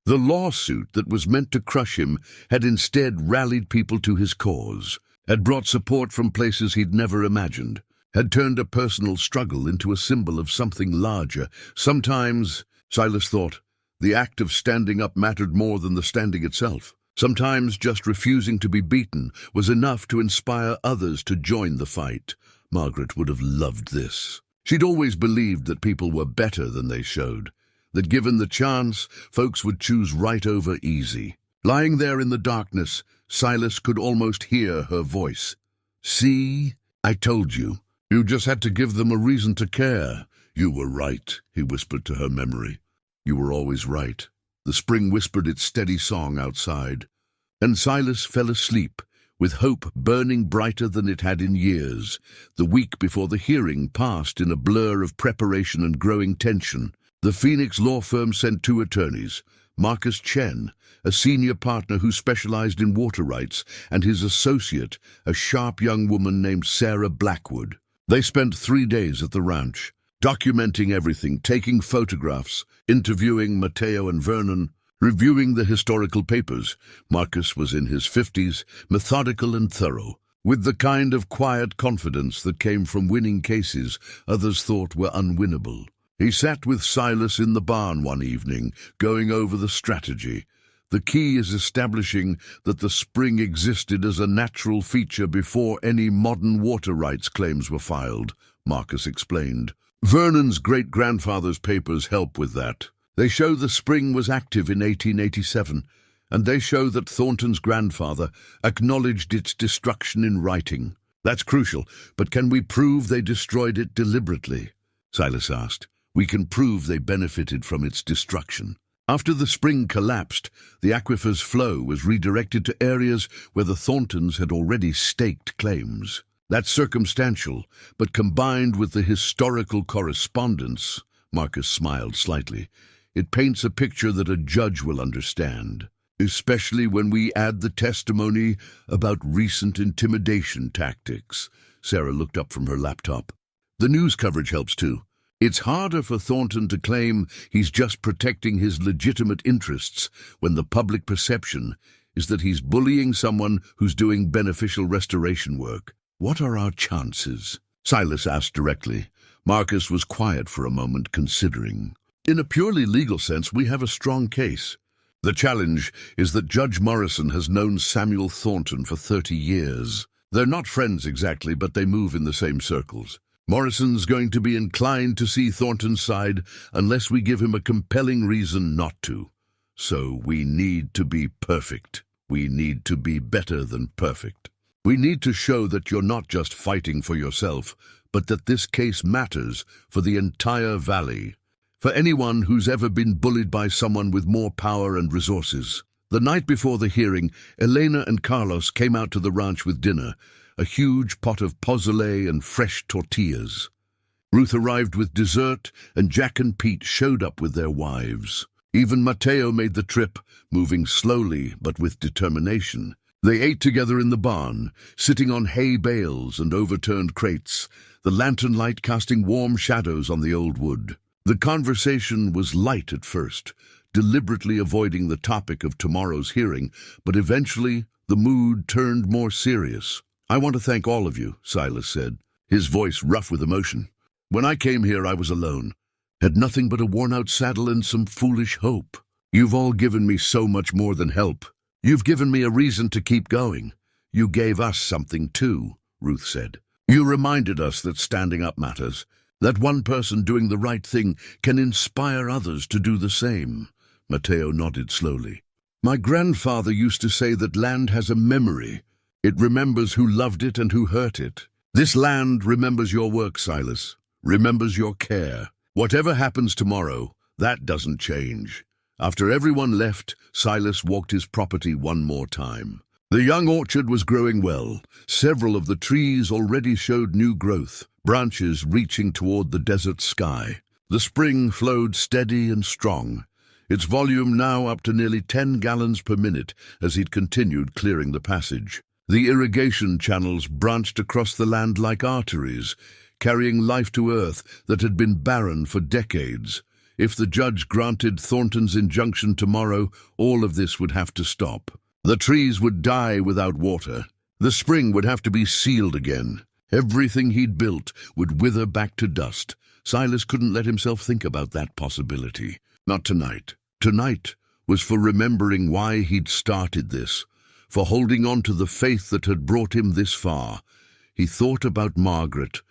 The lawsuit that was meant to crush him had instead rallied people to his cause, had brought support from places he'd never imagined, had turned a personal struggle into a symbol of something larger. Sometimes, Silas thought, the act of standing up mattered more than the standing itself. Sometimes just refusing to be beaten was enough to inspire others to join the fight. Margaret would have loved this. She'd always believed that people were better than they showed, that given the chance, folks would choose right over easy. Lying there in the darkness, Silas could almost hear her voice. "See, I told you. You just had to give them a reason to care. You were right," he whispered to her memory. "You were always right." The spring whispered its steady song outside, and Silas fell asleep, with hope burning brighter than it had in years. The week before the hearing passed in a blur of preparation and growing tension. The Phoenix law firm sent 2 attorneys, Marcus Chen, a senior partner who specialized in water rights, and his associate, a sharp young woman named Sarah Blackwood. They spent 3 days at the ranch, documenting everything, taking photographs, interviewing Mateo and Vernon, reviewing the historical papers. Marcus was in his 50s, methodical and thorough, with the kind of quiet confidence that came from winning cases others thought were unwinnable. He sat with Silas in the barn one evening, going over the strategy. The key is establishing that the spring existed as a natural feature before any modern water rights claims were filed, Marcus explained. Vernon's great-grandfather's papers help with that. They show the spring was active in 1887, and they show that Thornton's grandfather acknowledged its destruction in writing. That's crucial, but can we prove they destroyed it deliberately? Silas asked. We can prove they benefited from its destruction. After the spring collapsed, the aquifer's flow was redirected to areas where the Thorntons had already staked claims. That's circumstantial, but combined with the historical correspondence, Marcus smiled slightly, it paints a picture that a judge will understand, especially when we add the testimony about recent intimidation tactics. Sarah looked up from her laptop. The news coverage helps too. It's harder for Thornton to claim he's just protecting his legitimate interests when the public perception is that he's bullying someone who's doing beneficial restoration work. What are our chances? Silas asked directly. Marcus was quiet for a moment, considering. In a purely legal sense, we have a strong case. The challenge is that Judge Morrison has known Samuel Thornton for 30 years. They're not friends exactly, but they move in the same circles. Morrison's going to be inclined to see Thornton's side unless we give him a compelling reason not to. So we need to be perfect. We need to be better than perfect. We need to show that you're not just fighting for yourself, but that this case matters for the entire valley, for anyone who's ever been bullied by someone with more power and resources. The night before the hearing, Elena and Carlos came out to the ranch with dinner, a huge pot of pozole and fresh tortillas. Ruth arrived with dessert, and Jack and Pete showed up with their wives. Even Mateo made the trip, moving slowly but with determination. They ate together in the barn, sitting on hay bales and overturned crates, the lantern light casting warm shadows on the old wood. The conversation was light at first, deliberately avoiding the topic of tomorrow's hearing, but eventually the mood turned more serious. "I want to thank all of you," Silas said, his voice rough with emotion. "When I came here, I was alone, had nothing but a worn-out saddle and some foolish hope. You've all given me so much more than help. You've given me a reason to keep going. You gave us something too," Ruth said. "You reminded us that standing up matters, that one person doing the right thing can inspire others to do the same." Mateo nodded slowly. "My grandfather used to say that land has a memory. It remembers who loved it and who hurt it. This land remembers your work, Silas, remembers your care. Whatever happens tomorrow, that doesn't change." After everyone left, Silas walked his property one more time. The young orchard was growing well. Several of the trees already showed new growth, branches reaching toward the desert sky. The spring flowed steady and strong, its volume now up to nearly 10 gallons per minute as he'd continued clearing the passage. The irrigation channels branched across the land like arteries, carrying life to earth that had been barren for decades. If the judge granted Thornton's injunction tomorrow, all of this would have to stop. The trees would die without water. The spring would have to be sealed again. Everything he'd built would wither back to dust. Silas couldn't let himself think about that possibility. Not tonight. Tonight was for remembering why he'd started this, for holding on to the faith that had brought him this far. He thought about Margaret,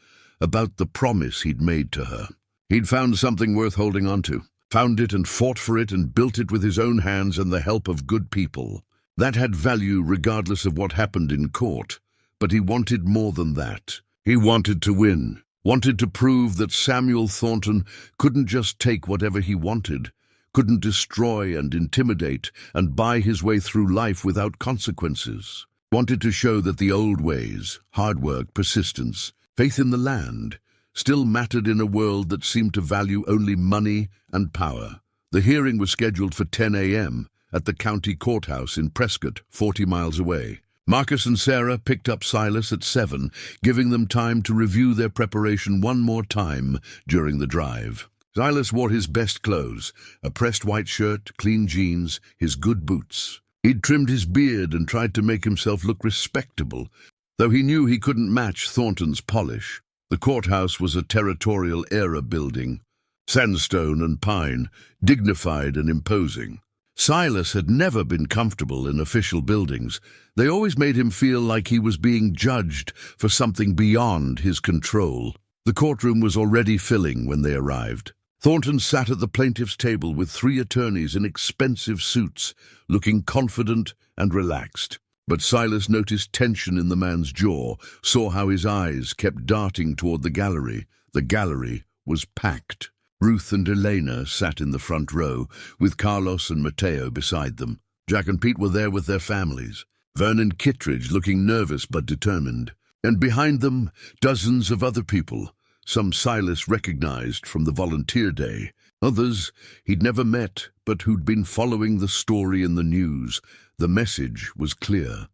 about the promise he'd made to her. He'd found something worth holding on to, found it and fought for it and built it with his own hands and the help of good people. That had value regardless of what happened in court, but he wanted more than that. He wanted to win, wanted to prove that Samuel Thornton couldn't just take whatever he wanted, couldn't destroy and intimidate and buy his way through life without consequences. Wanted to show that the old ways, hard work, persistence, faith in the land, still mattered in a world that seemed to value only money and power. The hearing was scheduled for 10 a.m. at the county courthouse in Prescott, 40 miles away. Marcus and Sarah picked up Silas at 7, giving them time to review their preparation one more time during the drive. Silas wore his best clothes, a pressed white shirt, clean jeans, his good boots. He'd trimmed his beard and tried to make himself look respectable, though he knew he couldn't match Thornton's polish. The courthouse was a territorial-era building, sandstone and pine, dignified and imposing. Silas had never been comfortable in official buildings. They always made him feel like he was being judged for something beyond his control. The courtroom was already filling when they arrived. Thornton sat at the plaintiff's table with 3 attorneys in expensive suits, looking confident and relaxed. But Silas noticed tension in the man's jaw, saw how his eyes kept darting toward the gallery. The gallery was packed. Ruth and Elena sat in the front row, with Carlos and Mateo beside them. Jack and Pete were there with their families. Vernon Kittredge looking nervous but determined. And behind them, dozens of other people, some Silas recognized from the volunteer day, others he'd never met but who'd been following the story in the news. The message was clear.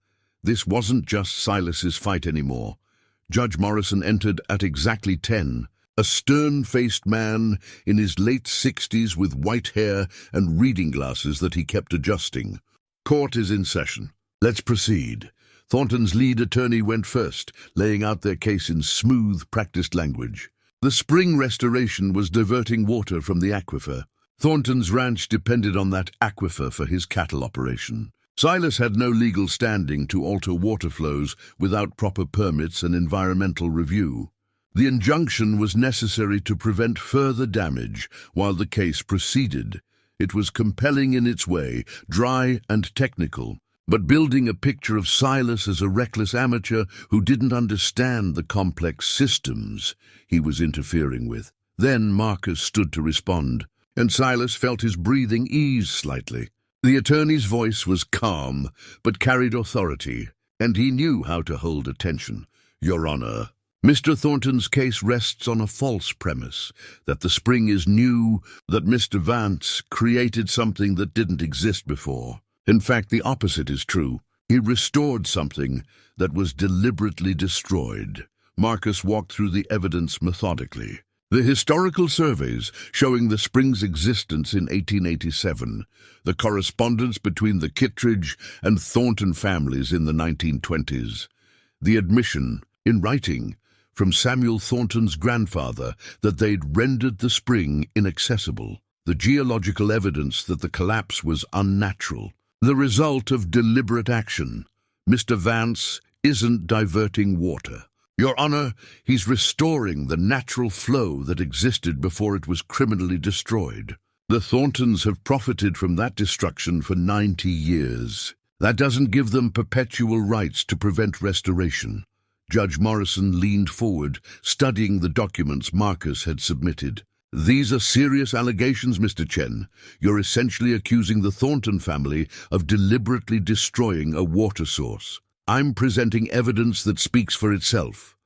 This wasn't just Silas's fight anymore. Judge Morrison entered at exactly 10. A stern-faced man in his late 60s with white hair and reading glasses that he kept adjusting. Court is in session. Let's proceed. Thornton's lead attorney went first, laying out their case in smooth, practiced language. The spring restoration was diverting water from the aquifer. Thornton's ranch depended on that aquifer for his cattle operation. Silas had no legal standing to alter water flows without proper permits and environmental review. The injunction was necessary to prevent further damage while the case proceeded. It was compelling in its way, dry and technical, but building a picture of Silas as a reckless amateur who didn't understand the complex systems he was interfering with. Then Marcus stood to respond, and Silas felt his breathing ease slightly. The attorney's voice was calm, but carried authority, and he knew how to hold attention. Your Honor, Mr. Thornton's case rests on a false premise, that the spring is new, that Mr. Vance created something that didn't exist before. In fact, the opposite is true. He restored something that was deliberately destroyed. Marcus walked through the evidence methodically. The historical surveys showing the spring's existence in 1887, the correspondence between the Kittredge and Thornton families in the 1920s, the admission, in writing, from Samuel Thornton's grandfather that they'd rendered the spring inaccessible, the geological evidence that the collapse was unnatural, the result of deliberate action. Mr. Vance isn't diverting water. Your Honor, he's restoring the natural flow that existed before it was criminally destroyed. The Thorntons have profited from that destruction for 90 years. That doesn't give them perpetual rights to prevent restoration. Judge Morrison leaned forward, studying the documents Marcus had submitted. These are serious allegations, Mr. Chen. You're essentially accusing the Thornton family of deliberately destroying a water source. I'm presenting evidence that speaks for itself.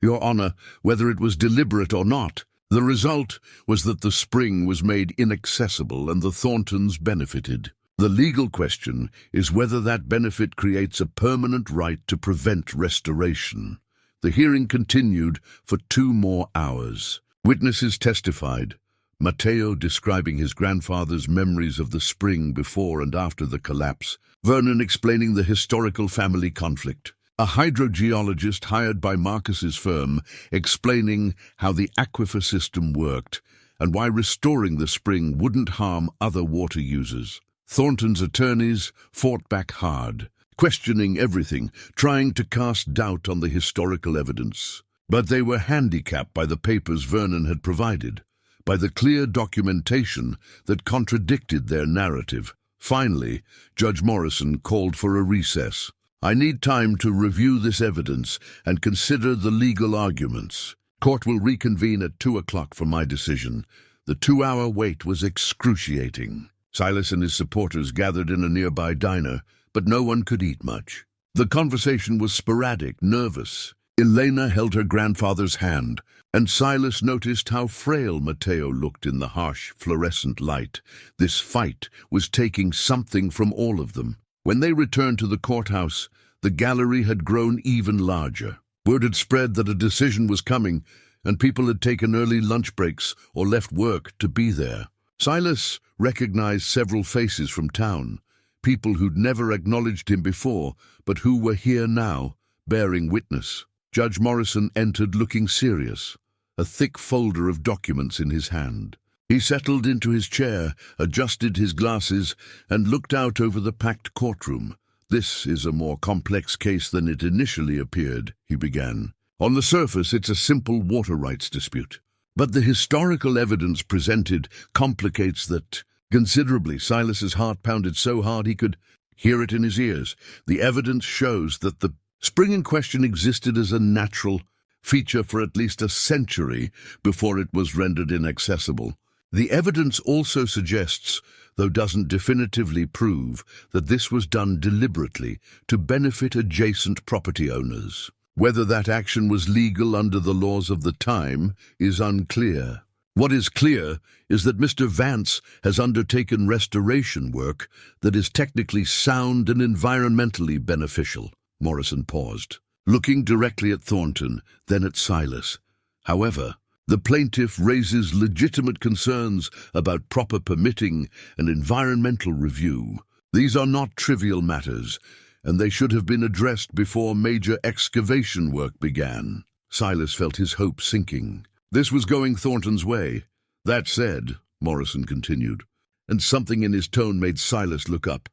Your Honor, whether it was deliberate or not, the result was that the spring was made inaccessible and the Thorntons benefited. The legal question is whether that benefit creates a permanent right to prevent restoration. The hearing continued for 2 more hours. Witnesses testified. Mateo describing his grandfather's memories of the spring before and after the collapse. Vernon explaining the historical family conflict. A hydrogeologist hired by Marcus's firm explaining how the aquifer system worked and why restoring the spring wouldn't harm other water users. Thornton's attorneys fought back hard, questioning everything, trying to cast doubt on the historical evidence. But they were handicapped by the papers Vernon had provided, by the clear documentation that contradicted their narrative. Finally, Judge Morrison called for a recess. "I need time to review this evidence and consider the legal arguments. Court will reconvene at 2 o'clock for my decision." The 2-hour wait was excruciating. Silas and his supporters gathered in a nearby diner, but no one could eat much. The conversation was sporadic, nervous. Elena held her grandfather's hand, and Silas noticed how frail Mateo looked in the harsh, fluorescent light. This fight was taking something from all of them. When they returned to the courthouse, the gallery had grown even larger. Word had spread that a decision was coming, and people had taken early lunch breaks or left work to be there. Silas recognized several faces from town, people who'd never acknowledged him before, but who were here now, bearing witness. Judge Morrison entered looking serious, a thick folder of documents in his hand. He settled into his chair, adjusted his glasses, and looked out over the packed courtroom. "This is a more complex case than it initially appeared," he began. "On the surface, it's a simple water rights dispute. But the historical evidence presented complicates that considerably." Silas's heart pounded so hard he could hear it in his ears. "The evidence shows that the spring in question existed as a natural feature for at least a century before it was rendered inaccessible. The evidence also suggests, though doesn't definitively prove, that this was done deliberately to benefit adjacent property owners. Whether that action was legal under the laws of the time is unclear. What is clear is that Mr. Vance has undertaken restoration work that is technically sound and environmentally beneficial." Morrison paused, looking directly at Thornton, then at Silas. "However, the plaintiff raises legitimate concerns about proper permitting and environmental review. These are not trivial matters, and they should have been addressed before major excavation work began." Silas felt his hope sinking. This was going Thornton's way. "That said," Morrison continued, and something in his tone made Silas look up,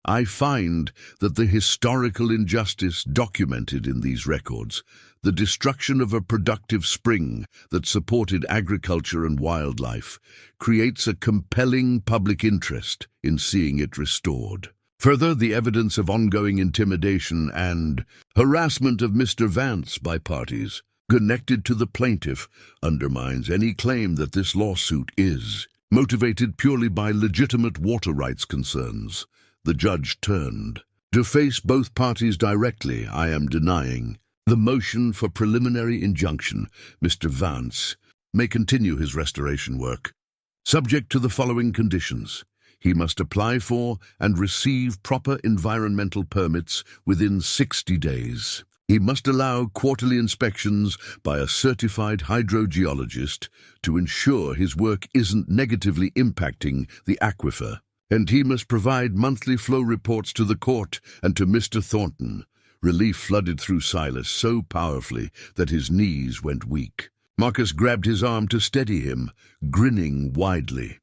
"I find that the historical injustice documented in these records, the destruction of a productive spring that supported agriculture and wildlife, creates a compelling public interest in seeing it restored. Further, the evidence of ongoing intimidation and harassment of Mr. Vance by parties connected to the plaintiff undermines any claim that this lawsuit is motivated purely by legitimate water rights concerns." The judge turned. "To face both parties directly, I am denying the motion for preliminary injunction. Mr. Vance may continue his restoration work, subject to the following conditions. He must apply for and receive proper environmental permits within 60 days. He must allow quarterly inspections by a certified hydrogeologist to ensure his work isn't negatively impacting the aquifer. And he must provide monthly flow reports to the court and to Mr. Thornton." Relief flooded through Silas so powerfully that his knees went weak. Marcus grabbed his arm to steady him, grinning widely.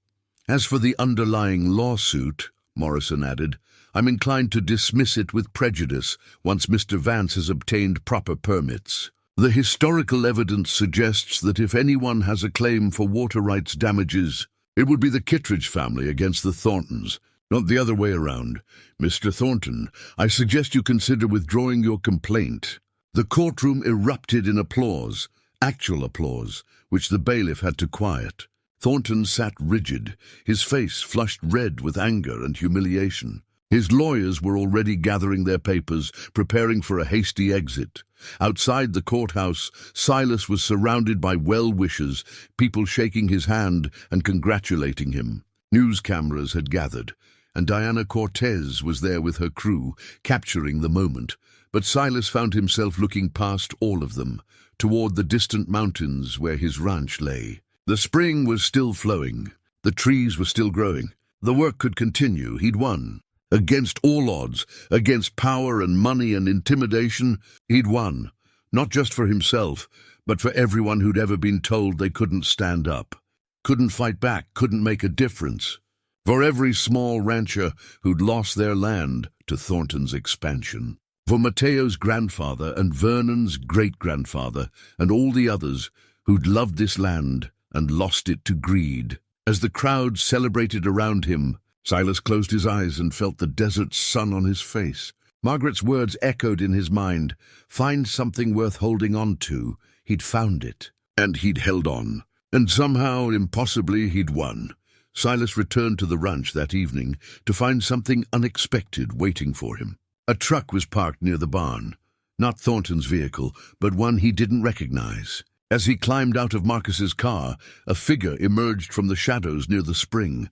"As for the underlying lawsuit," Morrison added, "I'm inclined to dismiss it with prejudice once Mr. Vance has obtained proper permits. The historical evidence suggests that if anyone has a claim for water rights damages, it would be the Kittredge family against the Thorntons, not the other way around. Mr. Thornton, I suggest you consider withdrawing your complaint." The courtroom erupted in applause, actual applause, which the bailiff had to quiet. Thornton sat rigid, his face flushed red with anger and humiliation. His lawyers were already gathering their papers, preparing for a hasty exit. Outside the courthouse, Silas was surrounded by well-wishers, people shaking his hand and congratulating him. News cameras had gathered, and Diana Cortez was there with her crew, capturing the moment. But Silas found himself looking past all of them, toward the distant mountains where his ranch lay. The spring was still flowing. The trees were still growing. The work could continue. He'd won. Against all odds, against power and money and intimidation, he'd won. Not just for himself, but for everyone who'd ever been told they couldn't stand up, couldn't fight back, couldn't make a difference. For every small rancher who'd lost their land to Thornton's expansion. For Mateo's grandfather and Vernon's great-grandfather and all the others who'd loved this land and lost it to greed. As the crowd celebrated around him, Silas closed his eyes and felt the desert sun on his face. Margaret's words echoed in his mind. Find something worth holding on to. He'd found it. And he'd held on. And somehow, impossibly, he'd won. Silas returned to the ranch that evening to find something unexpected waiting for him. A truck was parked near the barn. Not Thornton's vehicle, but one he didn't recognize. As he climbed out of Marcus's car, a figure emerged from the shadows near the spring.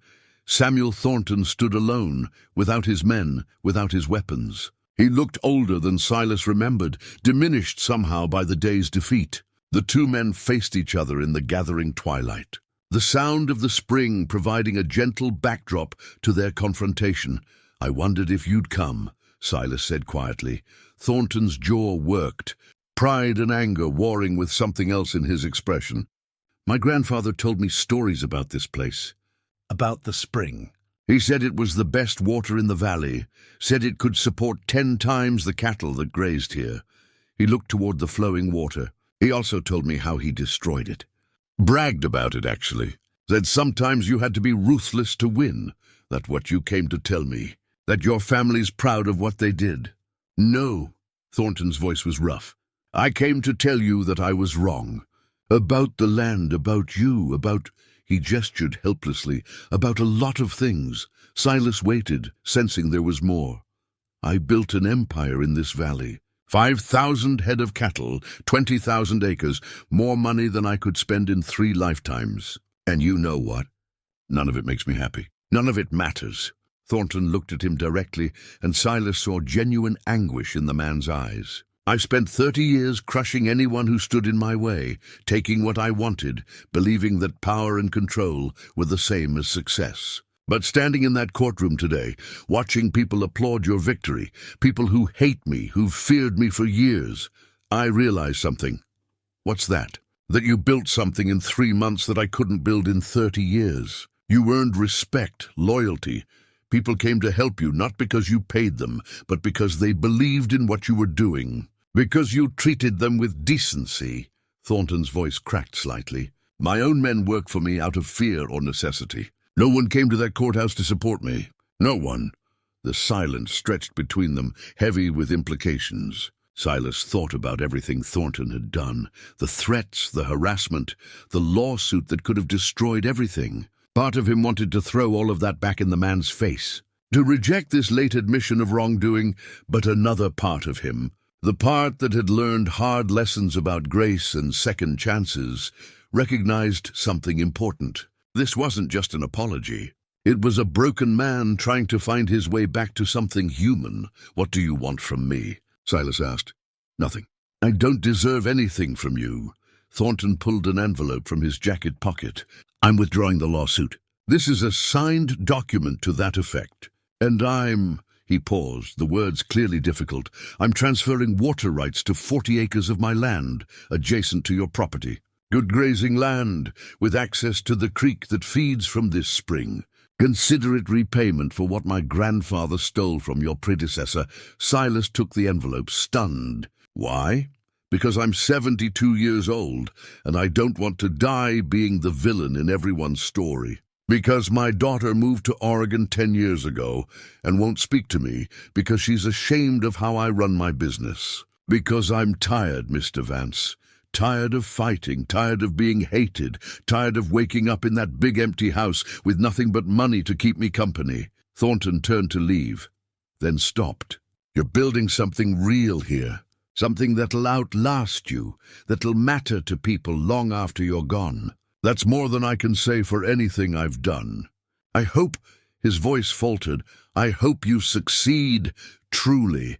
Samuel Thornton stood alone, without his men, without his weapons. He looked older than Silas remembered, diminished somehow by the day's defeat. The two men faced each other in the gathering twilight. The sound of the spring providing a gentle backdrop to their confrontation. "I wondered if you'd come," Silas said quietly. Thornton's jaw worked, pride and anger warring with something else in his expression. "My grandfather told me stories about this place. About the spring. He said it was the best water in the valley, said it could support 10 times the cattle that grazed here." He looked toward the flowing water. "He also told me how he destroyed it. Bragged about it, actually. Said sometimes you had to be ruthless to win. That's what you came to tell me. That your family's proud of what they did." "No," Thornton's voice was rough. "I came to tell you that I was wrong. About the land, about you, about—" He gestured helplessly. "About a lot of things." Silas waited, sensing there was more. "I built an empire in this valley. 5,000 head of cattle, 20,000 acres, more money than I could spend in 3 lifetimes. And you know what? None of it makes me happy. None of it matters." Thornton looked at him directly, and Silas saw genuine anguish in the man's eyes. "I spent 30 years crushing anyone who stood in my way, taking what I wanted, believing that power and control were the same as success. But standing in that courtroom today, watching people applaud your victory, people who hate me, who've feared me for years, I realized something." "What's that?" "That you built something in 3 months that I couldn't build in 30 years. You earned respect, loyalty. People came to help you not because you paid them, but because they believed in what you were doing. Because you treated them with decency." Thornton's voice cracked slightly. "My own men work for me out of fear or necessity. No one came to that courthouse to support me. No one." The silence stretched between them, heavy with implications. Silas thought about everything Thornton had done. The threats, the harassment, the lawsuit that could have destroyed everything. Part of him wanted to throw all of that back in the man's face. To reject this late admission of wrongdoing, but another part of him, the part that had learned hard lessons about grace and second chances, recognized something important. This wasn't just an apology. It was a broken man trying to find his way back to something human. "What do you want from me?" Silas asked. "Nothing. I don't deserve anything from you." Thornton pulled an envelope from his jacket pocket. "I'm withdrawing the lawsuit. This is a signed document to that effect. And He paused, the words clearly difficult. "I'm transferring water rights to 40 acres of my land, adjacent to your property. Good grazing land, with access to the creek that feeds from this spring. Consider it repayment for what my grandfather stole from your predecessor." Silas took the envelope, stunned. "Why?" "Because I'm 72 years old, and I don't want to die being the villain in everyone's story. Because my daughter moved to Oregon 10 years ago and won't speak to me because she's ashamed of how I run my business. Because I'm tired, Mr. Vance. Tired of fighting, tired of being hated, tired of waking up in that big empty house with nothing but money to keep me company." Thornton turned to leave, then stopped. "You're building something real here. Something that'll outlast you, that'll matter to people long after you're gone. That's more than I can say for anything I've done. I hope," His voice faltered. "I hope you succeed, truly."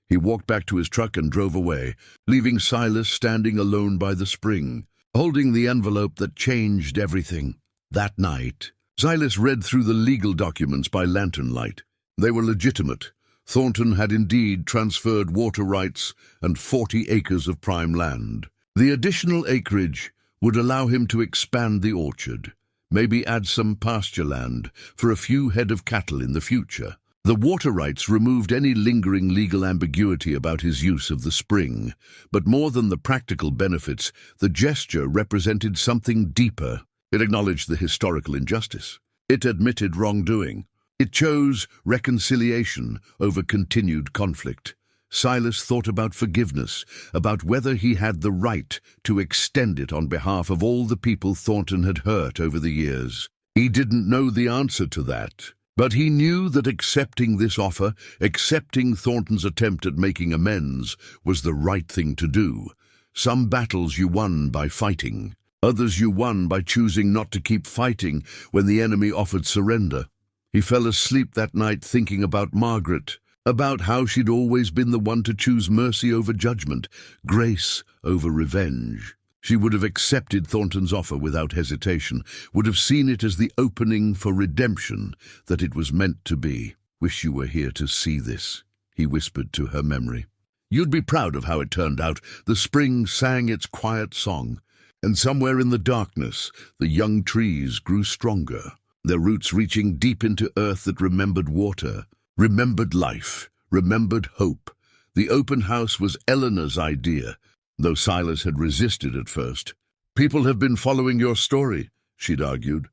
He walked back to his truck and drove away, leaving Silas standing alone by the spring, holding the envelope that changed everything. That night, Silas read through the legal documents by lantern light. They were legitimate. Thornton had indeed transferred water rights and 40 acres of prime land. The additional acreage would allow him to expand the orchard, maybe add some pasture land for a few head of cattle in the future. The water rights removed any lingering legal ambiguity about his use of the spring, but more than the practical benefits, the gesture represented something deeper. It acknowledged the historical injustice. It admitted wrongdoing. It chose reconciliation over continued conflict. Silas thought about forgiveness, about whether he had the right to extend it on behalf of all the people Thornton had hurt over the years. He didn't know the answer to that, but he knew that accepting this offer, accepting Thornton's attempt at making amends, was the right thing to do. Some battles you won by fighting. Others you won by choosing not to keep fighting when the enemy offered surrender. He fell asleep that night thinking about Margaret, about how she'd always been the one to choose mercy over judgment, grace over revenge. She would have accepted Thornton's offer without hesitation, would have seen it as the opening for redemption that it was meant to be. "Wish you were here to see this," he whispered to her memory. "You'd be proud of how it turned out." The spring sang its quiet song, and somewhere in the darkness, the young trees grew stronger, their roots reaching deep into earth that remembered water, remembered life, remembered hope. The open house was Eleanor's idea, though Silas had resisted at first. "People have been following your story," she'd argued.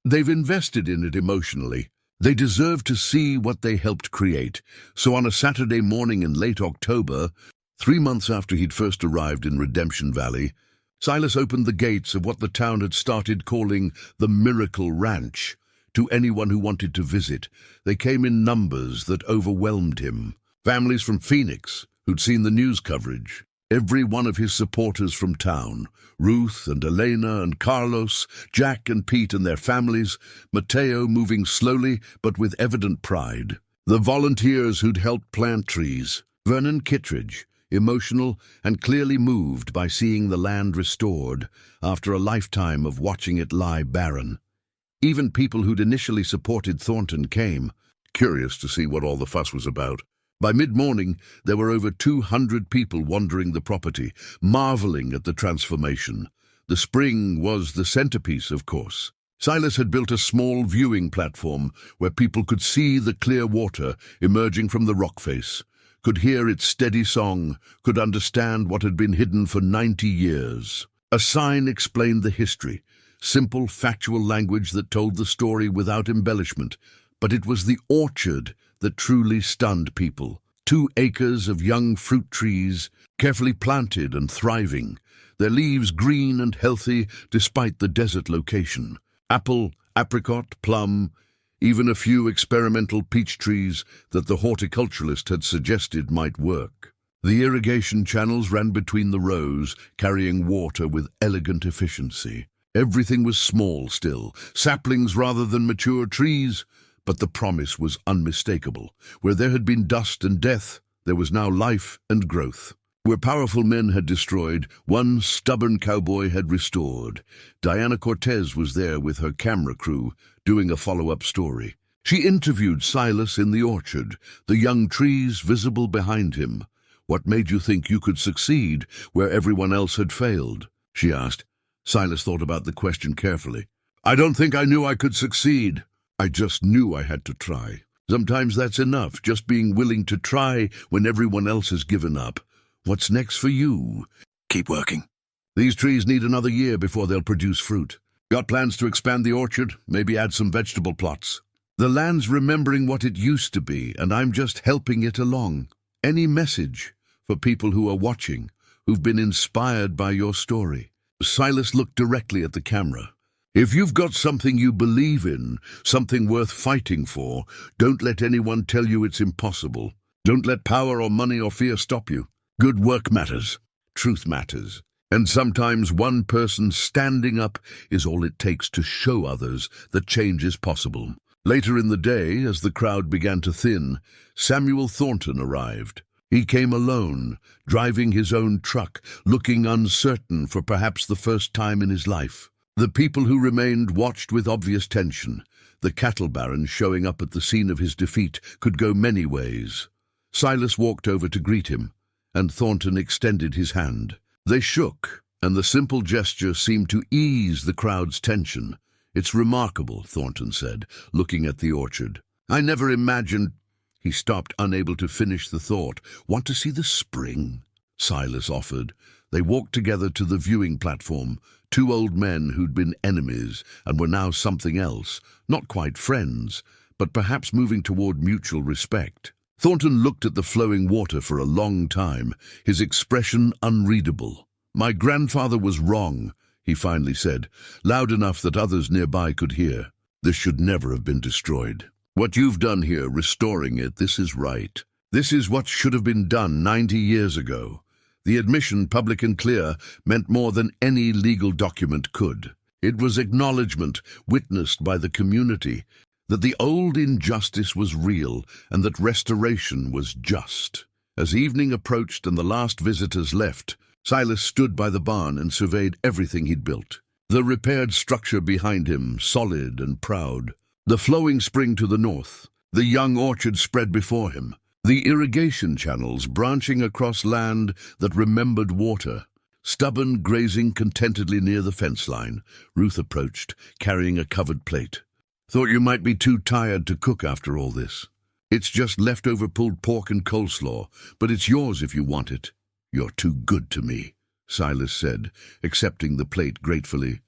"They've invested in it emotionally. They deserve to see what they helped create." So on a Saturday morning in late October, 3 months after he'd first arrived in Redemption Valley, Silas opened the gates of what the town had started calling the Miracle Ranch. To anyone who wanted to visit, they came in numbers that overwhelmed him. Families from Phoenix, who'd seen the news coverage. Every one of his supporters from town, Ruth and Elena and Carlos, Jack and Pete and their families, Mateo moving slowly but with evident pride. The volunteers who'd helped plant trees, Vernon Kittredge, emotional and clearly moved by seeing the land restored after a lifetime of watching it lie barren. Even people who'd initially supported Thornton came, curious to see what all the fuss was about. By mid-morning, there were over 200 people wandering the property, marveling at the transformation. The spring was the centerpiece, of course. Silas had built a small viewing platform where people could see the clear water emerging from the rock face, could hear its steady song, could understand what had been hidden for 90 years. A sign explained the history, simple, factual language that told the story without embellishment, but it was the orchard that truly stunned people. 2 acres of young fruit trees, carefully planted and thriving, their leaves green and healthy despite the desert location. Apple, apricot, plum, even a few experimental peach trees that the horticulturalist had suggested might work. The irrigation channels ran between the rows, carrying water with elegant efficiency. Everything was small still, saplings rather than mature trees, but the promise was unmistakable. Where there had been dust and death, there was now life and growth. Where powerful men had destroyed, one stubborn cowboy had restored. Diana Cortez was there with her camera crew, doing a follow-up story. She interviewed Silas in the orchard, the young trees visible behind him. "What made you think you could succeed where everyone else had failed?" she asked. Silas thought about the question carefully. "I don't think I knew I could succeed. I just knew I had to try. Sometimes that's enough, just being willing to try when everyone else has given up. What's next for you?" "Keep working. These trees need another year before they'll produce fruit. Got plans to expand the orchard, maybe add some vegetable plots. The land's remembering what it used to be, and I'm just helping it along. Any message for people who are watching, who've been inspired by your story?" Silas looked directly at the camera. "If you've got something you believe in, something worth fighting for, don't let anyone tell you it's impossible. Don't let power or money or fear stop you. Good work matters. Truth matters. And sometimes one person standing up is all it takes to show others that change is possible." Later in the day, as the crowd began to thin, Samuel Thornton arrived. He came alone, driving his own truck, looking uncertain for perhaps the first time in his life. The people who remained watched with obvious tension. The cattle baron, showing up at the scene of his defeat, could go many ways. Silas walked over to greet him, and Thornton extended his hand. They shook, and the simple gesture seemed to ease the crowd's tension. "It's remarkable," Thornton said, looking at the orchard. "I never imagined—" He stopped, unable to finish the thought. "Want to see the spring?" Silas offered. They walked together to the viewing platform, two old men who'd been enemies and were now something else, not quite friends, but perhaps moving toward mutual respect. Thornton looked at the flowing water for a long time, his expression unreadable. "My grandfather was wrong," he finally said, loud enough that others nearby could hear. "This should never have been destroyed. What you've done here, restoring it, this is right. This is what should have been done 90 years ago." The admission, public and clear, meant more than any legal document could. It was acknowledgement, witnessed by the community, that the old injustice was real and that restoration was just. As evening approached and the last visitors left, Silas stood by the barn and surveyed everything he'd built. The repaired structure behind him, solid and proud. The flowing spring to the north. The young orchard spread before him. The irrigation channels branching across land that remembered water. Stubborn grazing contentedly near the fence line. Ruth approached, carrying a covered plate. "Thought you might be too tired to cook after all this. It's just leftover pulled pork and coleslaw, but it's yours if you want it." "You're too good to me," Silas said, accepting the plate gratefully.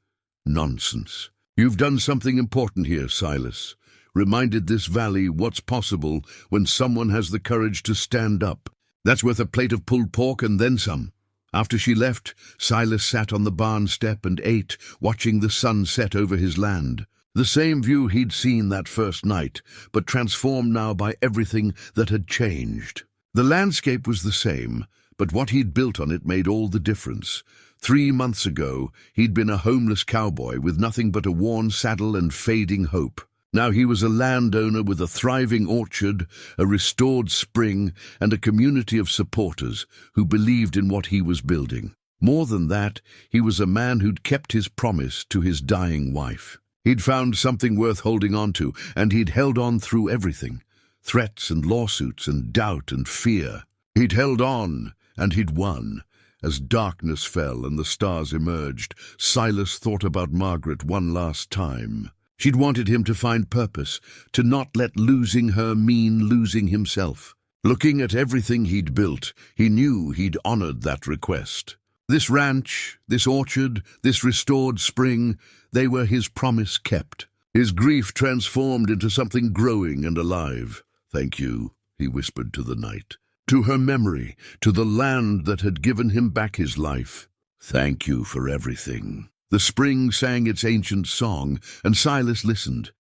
"Nonsense. You've done something important here, Silas. Reminded this valley what's possible when someone has the courage to stand up. That's worth a plate of pulled pork and then some." After she left, Silas sat on the barn step and ate, watching the sun set over his land. The same view he'd seen that first night, but transformed now by everything that had changed. The landscape was the same, but what he'd built on it made all the difference. 3 months ago, he'd been a homeless cowboy with nothing but a worn saddle and fading hope. Now he was a landowner with a thriving orchard, a restored spring, and a community of supporters who believed in what he was building. More than that, he was a man who'd kept his promise to his dying wife. He'd found something worth holding on to, and he'd held on through everything. Threats and lawsuits and doubt and fear. He'd held on, and he'd won. As darkness fell and the stars emerged, Silas thought about Margaret one last time. She'd wanted him to find purpose, to not let losing her mean losing himself. Looking at everything he'd built, he knew he'd honored that request. This ranch, this orchard, this restored spring, they were his promise kept. His grief transformed into something growing and alive. "Thank you," he whispered to the night. To her memory, to the land that had given him back his life. "Thank you for everything." The spring sang its ancient song, and Silas listened.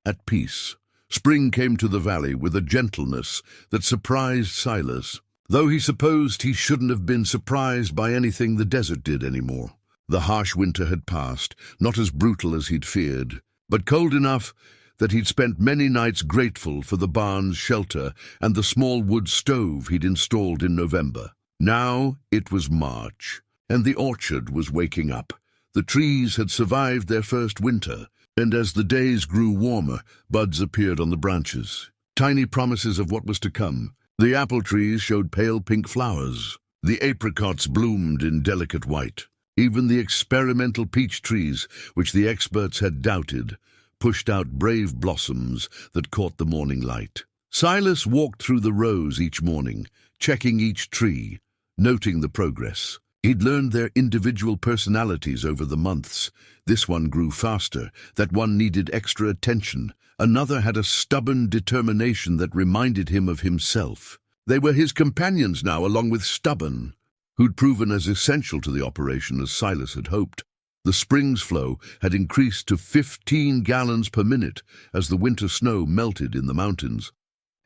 At peace, spring came to the valley with a gentleness that surprised Silas, though he supposed he shouldn't have been surprised by anything the desert did anymore. The harsh winter had passed, not as brutal as he'd feared, but cold enough that he'd spent many nights grateful for the barn's shelter and the small wood stove he'd installed in November. Now it was March, and the orchard was waking up. The trees had survived their first winter, and as the days grew warmer, buds appeared on the branches. Tiny promises of what was to come. The apple trees showed pale pink flowers. The apricots bloomed in delicate white. Even the experimental peach trees, which the experts had doubted, pushed out brave blossoms that caught the morning light. Silas walked through the rows each morning, checking each tree, noting the progress. He'd learned their individual personalities over the months. This one grew faster, that one needed extra attention. Another had a stubborn determination that reminded him of himself. They were his companions now, along with Stubborn, who'd proven as essential to the operation as Silas had hoped. The spring's flow had increased to 15 gallons per minute as the winter snow melted in the mountains.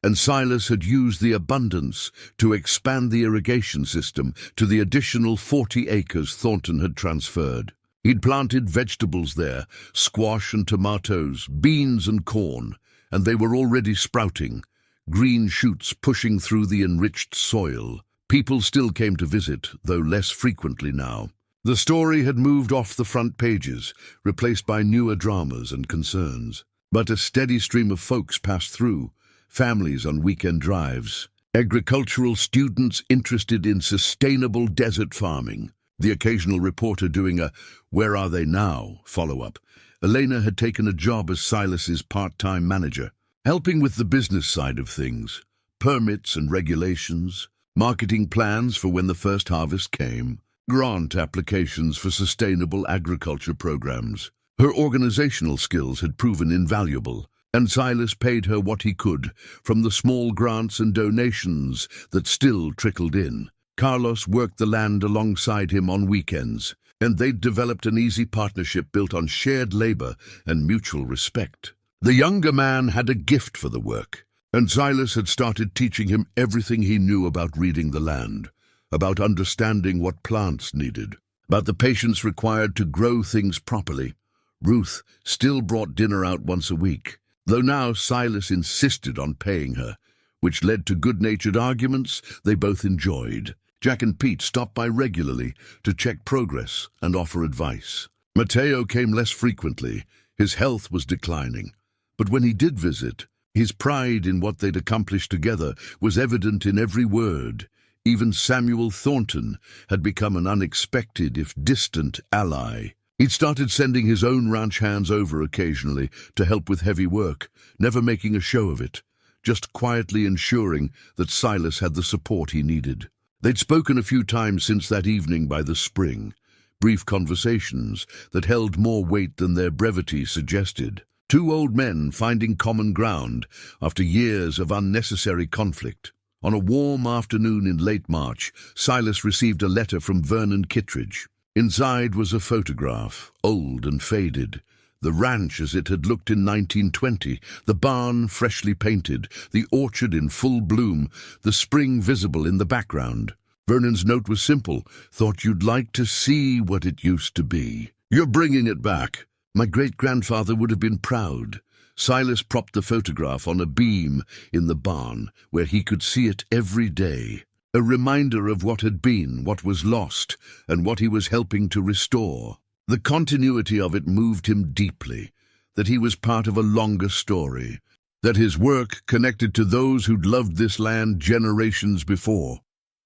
And Silas had used the abundance to expand the irrigation system to the additional 40 acres Thornton had transferred. He'd planted vegetables there, squash and tomatoes, beans and corn, and they were already sprouting, green shoots pushing through the enriched soil. People still came to visit, though less frequently now. The story had moved off the front pages, replaced by newer dramas and concerns. But a steady stream of folks passed through, families on weekend drives, agricultural students interested in sustainable desert farming, the occasional reporter doing a "Where are they now?" follow-up. Elena had taken a job as Silas's part-time manager, helping with the business side of things, permits and regulations, marketing plans for when the first harvest came, grant applications for sustainable agriculture programs. Her organizational skills had proven invaluable, and Silas paid her what he could from the small grants and donations that still trickled in. Carlos worked the land alongside him on weekends, and they'd developed an easy partnership built on shared labor and mutual respect. The younger man had a gift for the work, and Silas had started teaching him everything he knew about reading the land, about understanding what plants needed, about the patience required to grow things properly. Ruth still brought dinner out once a week, though now Silas insisted on paying her, which led to good-natured arguments they both enjoyed. Jack and Pete stopped by regularly to check progress and offer advice. Mateo came less frequently. His health was declining. But when he did visit, his pride in what they'd accomplished together was evident in every word. Even Samuel Thornton had become an unexpected, if distant, ally. He'd started sending his own ranch hands over occasionally to help with heavy work, never making a show of it, just quietly ensuring that Silas had the support he needed. They'd spoken a few times since that evening by the spring, brief conversations that held more weight than their brevity suggested. Two old men finding common ground after years of unnecessary conflict. On a warm afternoon in late March, Silas received a letter from Vernon Kittredge. Inside was a photograph, old and faded. The ranch as it had looked in 1920, the barn freshly painted, the orchard in full bloom, the spring visible in the background. Vernon's note was simple. "Thought you'd like to see what it used to be. You're bringing it back. My great-grandfather would have been proud." Silas propped the photograph on a beam in the barn, where he could see it every day. A reminder of what had been, what was lost, and what he was helping to restore. The continuity of it moved him deeply, that he was part of a longer story, that his work connected to those who'd loved this land generations before.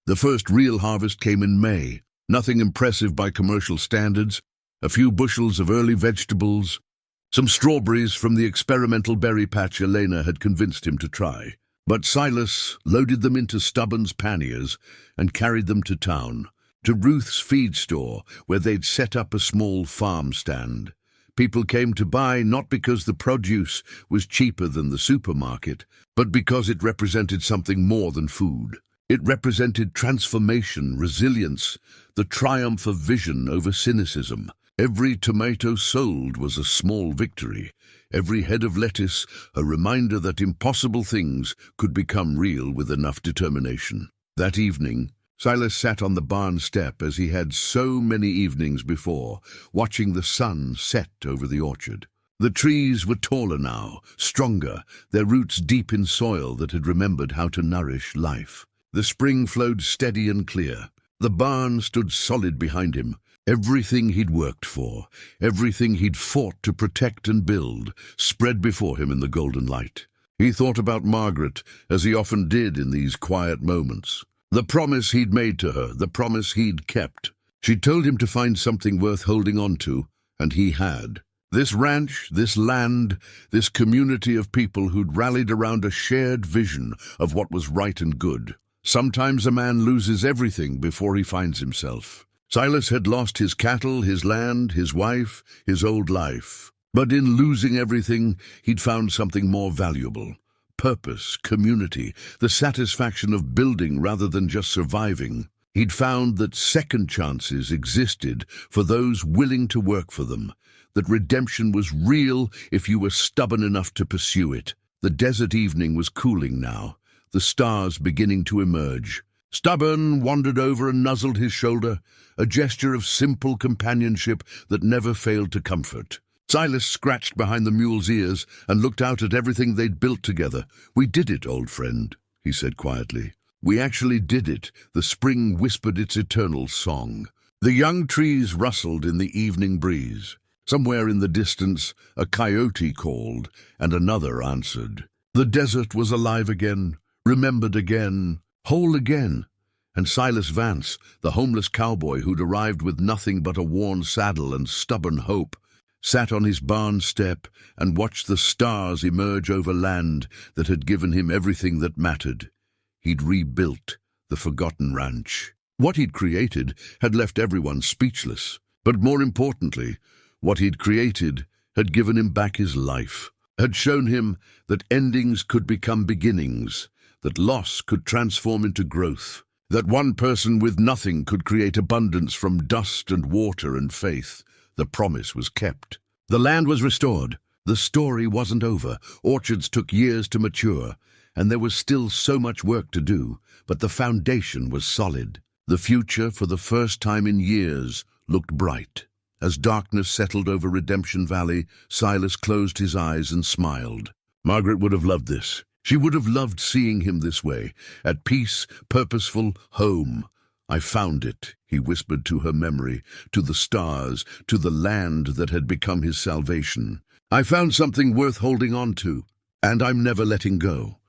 The first real harvest came in May, nothing impressive by commercial standards, a few bushels of early vegetables, some strawberries from the experimental berry patch Elena had convinced him to try. But Silas loaded them into Stubborn's panniers and carried them to town, to Ruth's feed store, where they'd set up a small farm stand. People came to buy not because the produce was cheaper than the supermarket, but because it represented something more than food. It represented transformation, resilience, the triumph of vision over cynicism. Every tomato sold was a small victory. Every head of lettuce a reminder that impossible things could become real with enough determination. That evening, Silas sat on the barn step as he had so many evenings before, watching the sun set over the orchard. The trees were taller now, stronger, their roots deep in soil that had remembered how to nourish life. The spring flowed steady and clear. The barn stood solid behind him. Everything he'd worked for, everything he'd fought to protect and build, spread before him in the golden light. He thought about Margaret, as he often did in these quiet moments. The promise he'd made to her, the promise he'd kept. She'd told him to find something worth holding on to, and he had. This ranch, this land, this community of people who'd rallied around a shared vision of what was right and good. Sometimes a man loses everything before he finds himself. Silas had lost his cattle, his land, his wife, his old life. But in losing everything, he'd found something more valuable. Purpose, community, the satisfaction of building rather than just surviving. He'd found that second chances existed for those willing to work for them, that redemption was real if you were stubborn enough to pursue it. The desert evening was cooling now, the stars beginning to emerge. Stubborn wandered over and nuzzled his shoulder, a gesture of simple companionship that never failed to comfort. Silas scratched behind the mule's ears and looked out at everything they'd built together. "We did it, old friend," he said quietly. "We actually did it." The spring whispered its eternal song. The young trees rustled in the evening breeze. Somewhere in the distance, a coyote called, and another answered. The desert was alive again, remembered again, whole again. And Silas Vance, the homeless cowboy who'd arrived with nothing but a worn saddle and stubborn hope, sat on his barn step and watched the stars emerge over land that had given him everything that mattered. He'd rebuilt the forgotten ranch. What he'd created had left everyone speechless. But more importantly, what he'd created had given him back his life, had shown him that endings could become beginnings, that loss could transform into growth, that one person with nothing could create abundance from dust and water and faith. The promise was kept. The land was restored. The story wasn't over. Orchards took years to mature, and there was still so much work to do, but the foundation was solid. The future, for the first time in years, looked bright. As darkness settled over Redemption Valley, Silas closed his eyes and smiled. Margaret would have loved this. She would have loved seeing him this way, at peace, purposeful, home. "I found it," he whispered to her memory, to the stars, to the land that had become his salvation. "I found something worth holding on to, and I'm never letting go."